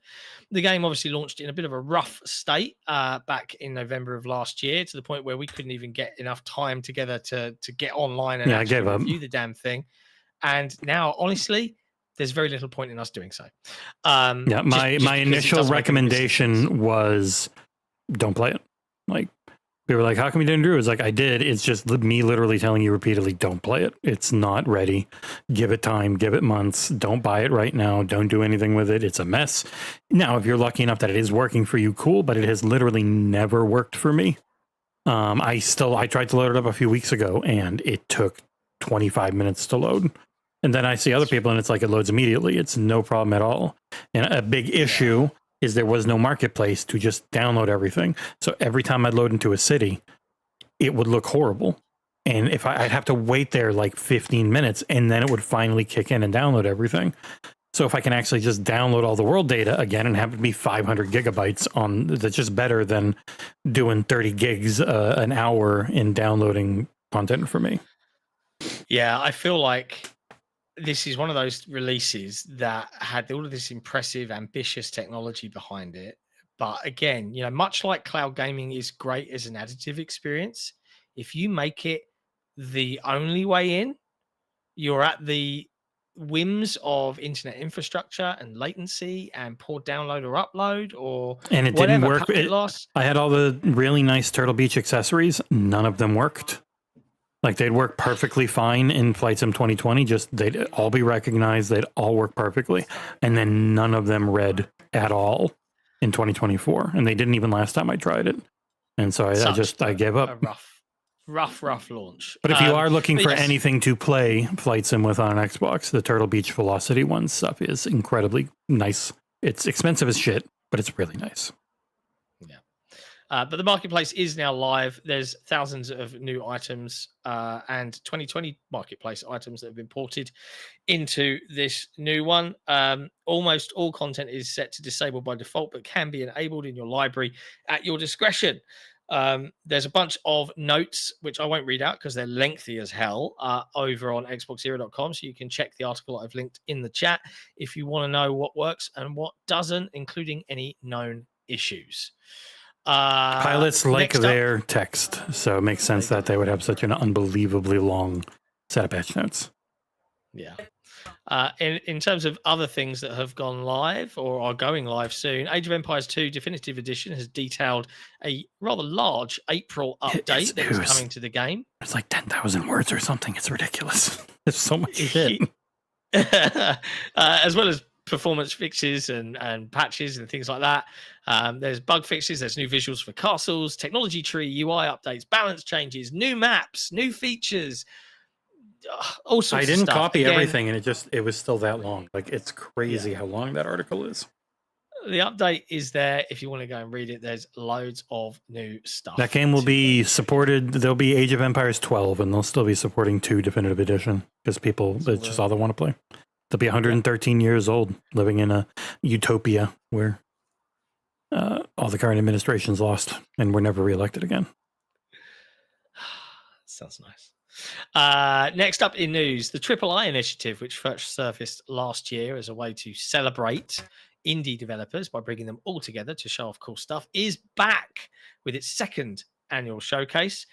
The game obviously launched in a bit of a rough state back in November of last year, to the point where we couldn't even get enough time together to get online and actually review the damn thing. And now, honestly, there's very little point in us doing so. My initial recommendation was don't play it. Like, They were like, how come you didn't do it? It's like, I did. It's just me literally telling you repeatedly, don't play it. It's not ready. Give it time. Give it months. Don't buy it right now. Don't do anything with it. It's a mess. Now, if you're lucky enough that it is working for you, cool. But it has literally never worked for me. I tried to load it up a few weeks ago and it took 25 minutes to load. And then I see other people and it's like it loads immediately. It's no problem at all. And a big issue is there was no marketplace to just download everything. So every time I'd load into a city, it would look horrible. And if I'd have to wait there like 15 minutes and then it would finally kick in and download everything. So if I can actually just download all the world data again and have it be 500 gigabytes on, that's just better than doing 30 gigs an hour in downloading content for me. Yeah, I feel like this is one of those releases that had all of this impressive, ambitious technology behind it. But again, much like cloud gaming is great as an additive experience, if you make it the only way in, you're at the whims of internet infrastructure and latency and poor download or upload or and it whatever, didn't work. I had all the really nice Turtle Beach accessories. None of them worked. Like they'd work perfectly fine in Flight Sim 2020. Just they'd all be recognized. They'd all work perfectly. And then none of them read at all in 2024. And they didn't even last time I tried it. And so I gave up. A rough launch. But if you are looking for anything to play Flight Sim with on an Xbox, the Turtle Beach Velocity One stuff is incredibly nice. It's expensive as shit, but it's really nice. Yeah. But the marketplace is now live. There's thousands of new items and 2020 marketplace items that have been ported into this new one. Almost all content is set to disable by default, but can be enabled in your library at your discretion. There's a bunch of notes, which I won't read out because they're lengthy as hell, over on xboxera.com. So you can check the article I've linked in the chat if you want to know what works and what doesn't, including any known issues. Pilots like their text, so it makes sense that they would have such an unbelievably long set of patch notes. Yeah. In terms of other things that have gone live or are going live soon, Age of Empires 2 Definitive Edition has detailed a rather large April update that is coming to the game. It's like 10,000 words or something. It's ridiculous. There's so much shit. As well as performance fixes and patches and things like that. There's bug fixes, there's new visuals for castles, technology tree, UI updates, balance changes, new maps, new features, all sorts of stuff. I didn't copy everything and it was still that long. Like it's crazy how long that article is. The update is there if you want to go and read it. There's loads of new stuff. That game will be supported. There'll be Age of Empires 12 and they'll still be supporting 2 Definitive Edition because that's just all they want to play. They'll be 113 years old, living in a utopia where all the current administration's lost and we're never reelected again. Sounds nice. Next up in news, the III initiative, which first surfaced last year as a way to celebrate indie developers by bringing them all together to show off cool stuff, is back with its second annual showcase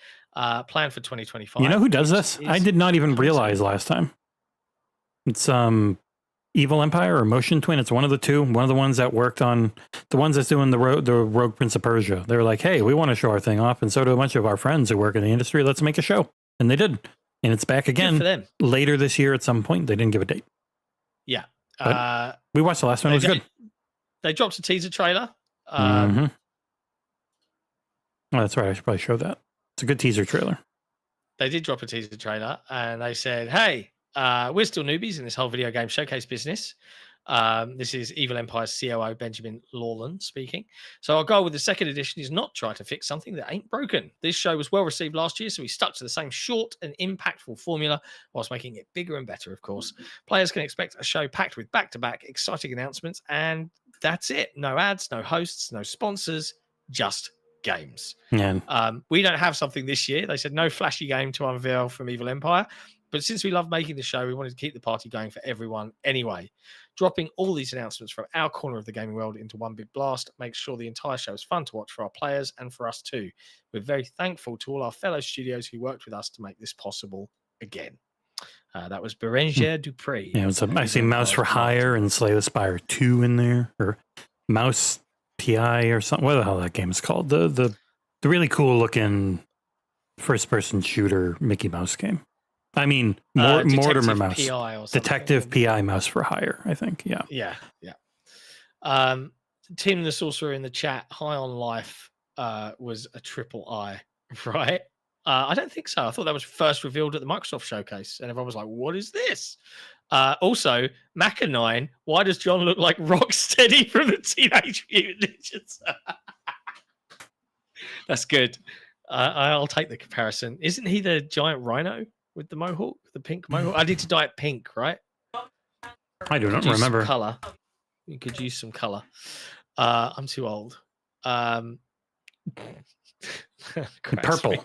planned for 2025. You know who does this? I did not even realize last time. It's Evil Empire or Motion Twin. It's one of the two. One of the ones that worked on the ones that's doing the Rogue Prince of Persia. They were like, hey, we want to show our thing off. And so do a bunch of our friends who work in the industry. Let's make a show. And they did. And it's back again later this year at some point. They didn't give a date. Yeah. We watched the last one. It was good. They dropped a teaser trailer. Oh, that's right. I should probably show that. It's a good teaser trailer. They did drop a teaser trailer and they said, hey, we're still newbies in this whole video game showcase business. This is Evil Empire's COO, Benjamin Lawland, speaking. So our goal with the second edition is not try to fix something that ain't broken. This show was well received last year, so we stuck to the same short and impactful formula whilst making it bigger and better, of course. Players can expect a show packed with back-to-back exciting announcements, and that's it. No ads, no hosts, no sponsors, just games. Yeah. We don't have something this year. They said no flashy game to unveil from Evil Empire. But since we love making the show, we wanted to keep the party going for everyone anyway. Dropping all these announcements from our corner of the gaming world into one big blast makes sure the entire show is fun to watch for our players and for us too. We're very thankful to all our fellow studios who worked with us to make this possible again. That was Berenger Dupree. Yeah, I see Mouse for Hire and Slay the Spire 2 in there, or Mouse PI or something. What the hell that game is called? The the really cool looking first person shooter Mickey Mouse game. I mean, Mortimer Mouse. PI or something. Detective PI Mouse for Hire, I think. Yeah. Yeah. Tim the Sorcerer in the chat, High on Life was a triple I, right? I don't think so. I thought that was first revealed at the Microsoft showcase, and everyone was like, what is this? Also, Maca9, why does John look like Rocksteady from the Teenage Mutant Ninja Turtles? That's good. I'll take the comparison. Isn't he the giant rhino with the mohawk, the pink mohawk? I need to dye it pink, right? I do not remember. Color. You could use some color. I'm too old. Purple.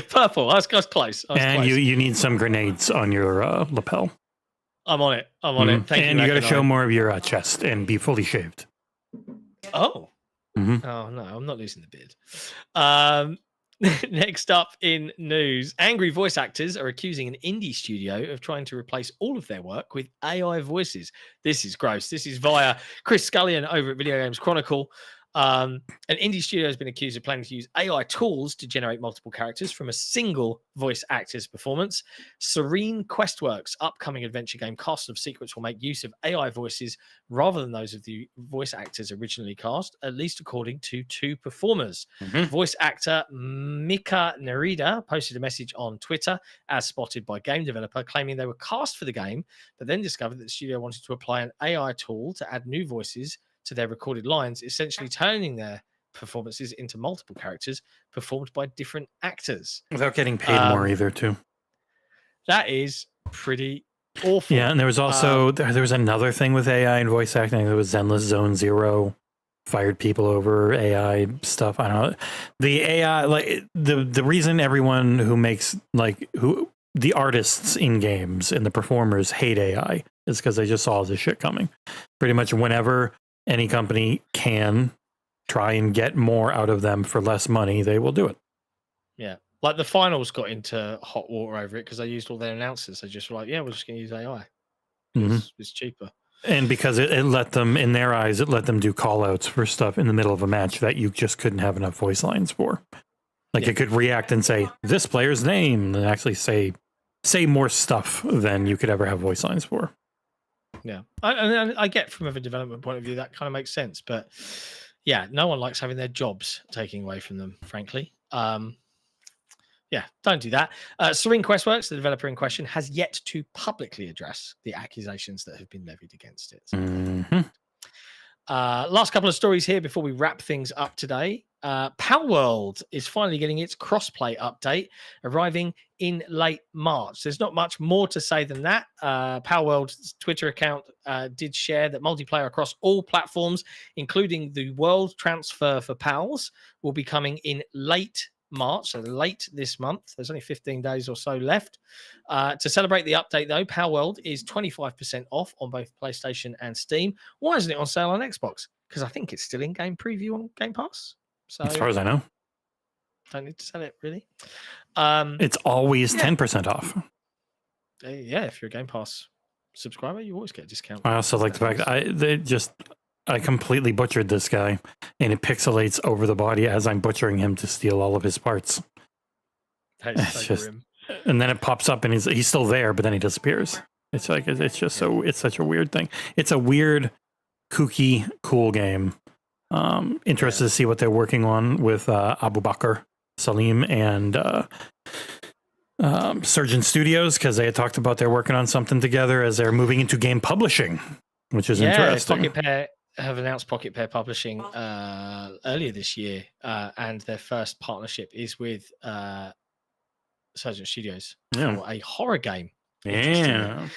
Purple. I was close. And you need some grenades on your lapel. I'm on it. Thank you. And you got to show more of your chest and be fully shaved. Oh. Mm-hmm. Oh no, I'm not losing the beard. Next up in news, angry voice actors are accusing an indie studio of trying to replace all of their work with AI voices. This is gross. This is via Chris Scullion over at Video Games Chronicle. An indie studio has been accused of planning to use AI tools to generate multiple characters from a single voice actor's performance. Serene Questworks' upcoming adventure game Castle of Secrets will make use of AI voices rather than those of the voice actors originally cast, at least according to two performers. Mm-hmm. Voice actor Mika Nerida posted a message on Twitter, as spotted by game developer, claiming they were cast for the game, but then discovered that the studio wanted to apply an AI tool to add new voices to their recorded lines, essentially turning their performances into multiple characters performed by different actors. Without getting paid more either, too. That is pretty awful. Yeah, and there was also, there was another thing with AI and voice acting. There was Zenless Zone Zero, fired people over AI stuff. I don't know. The AI, like, the reason everyone who makes, like, the artists in games and the performers hate AI is because they just saw this shit coming. Pretty much whenever any company can try and get more out of them for less money, they will do it. Yeah. Like the finals got into hot water over it because they used all their announcers. They just were like, yeah, we're just going to use AI. It's cheaper. And because it let them, in their eyes, it let them do call outs for stuff in the middle of a match that you just couldn't have enough voice lines for. Like it could react and say this player's name and actually say more stuff than you could ever have voice lines for. Yeah, I get from a development point of view that kind of makes sense, but yeah, no one likes having their jobs taken away from them, frankly. Yeah, don't do that. Serene Questworks, the developer in question, has yet to publicly address the accusations that have been levied against it. So, last couple of stories here before we wrap things up today. Palworld is finally getting its crossplay update, arriving in late March. There's not much more to say than that. Palworld's Twitter account did share that multiplayer across all platforms, including the World Transfer for Pals, will be coming in late March, so late this month. There's only 15 days or so left. To celebrate the update, though, Palworld is 25% off on both PlayStation and Steam. Why isn't it on sale on Xbox? Because I think it's still in-game preview on Game Pass. So as far as I know, don't need to sell it really. It's always 10% off. Yeah, if you're a Game Pass subscriber, you always get a discount. I also like the fact that I completely butchered this guy, and it pixelates over the body as I'm butchering him to steal all of his parts. It's so grim. And then it pops up, and he's still there, but then he disappears. It's like it's such a weird thing. It's a weird, kooky, cool game. Interested to see what they're working on with Abu Bakr Salim and Surgeon Studios, because they had talked about they're working on something together as they're moving into game publishing, which is interesting. Pocket Pair have announced Pocket Pair Publishing earlier this year, and their first partnership is with Surgeon Studios for a horror game. Yeah.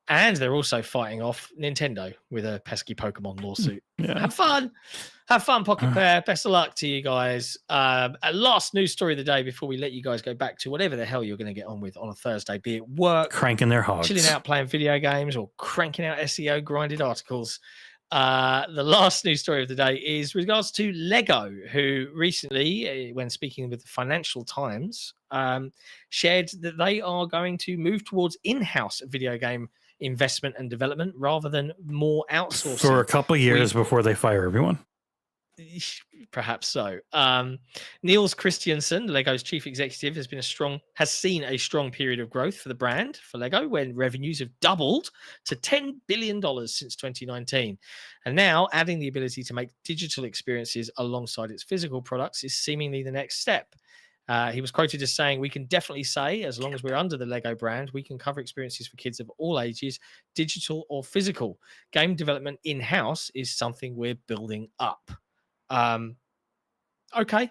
And they're also fighting off Nintendo with a pesky Pokemon lawsuit. Yeah. Have fun, Pocket Pair. Best of luck to you guys. A last news story of the day before we let you guys go back to whatever the hell you're going to get on with on a Thursday, be it work, cranking their hogs, chilling out playing video games, or cranking out SEO grinded articles. The last news story of the day is with regards to Lego, who recently, when speaking with the Financial Times, shared that they are going to move towards in-house video game investment and development rather than more outsourcing for a couple of years before they fire everyone. Perhaps so. Niels Christiansen, Lego's chief executive, has seen a strong period of growth for the brand for Lego, when revenues have doubled to $10 billion since 2019. And now adding the ability to make digital experiences alongside its physical products is seemingly the next step. He was quoted as saying, "We can definitely say, as long as we're under the Lego brand, we can cover experiences for kids of all ages, digital or physical. Game development in-house is something we're building up." Okay.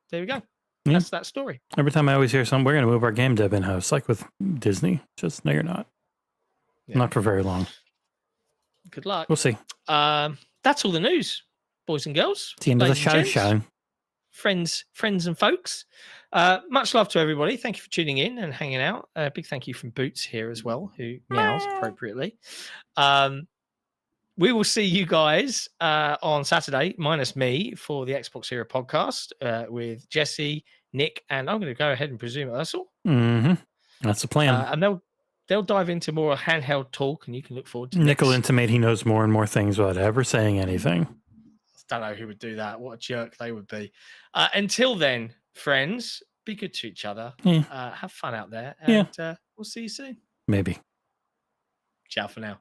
There we go. Yeah. That's that story. Every time I always hear something, we're going to move our game dev in-house, like with Disney. Just, no, you're not. Yeah. Not for very long. Good luck. We'll see. That's all the news, boys and girls. It's the end of the ladies and show. gents, friends and folks. Much love to everybody. Thank you for tuning in and hanging out. A big thank you from Boots here as well, who meows appropriately. We will see you guys on Saturday, minus me, for the Xbox Era podcast with Jesse, Nick, and I'm going to go ahead and presume Ursel. Mm-hmm. That's the plan. And they'll dive into more handheld talk, and you can look forward to Nick will intimate he knows more and more things without ever saying anything. Don't know who would do that. What a jerk they would be. Until then, friends, be good to each other. Yeah. Have fun out there, and we'll see you soon. Maybe. Ciao for now.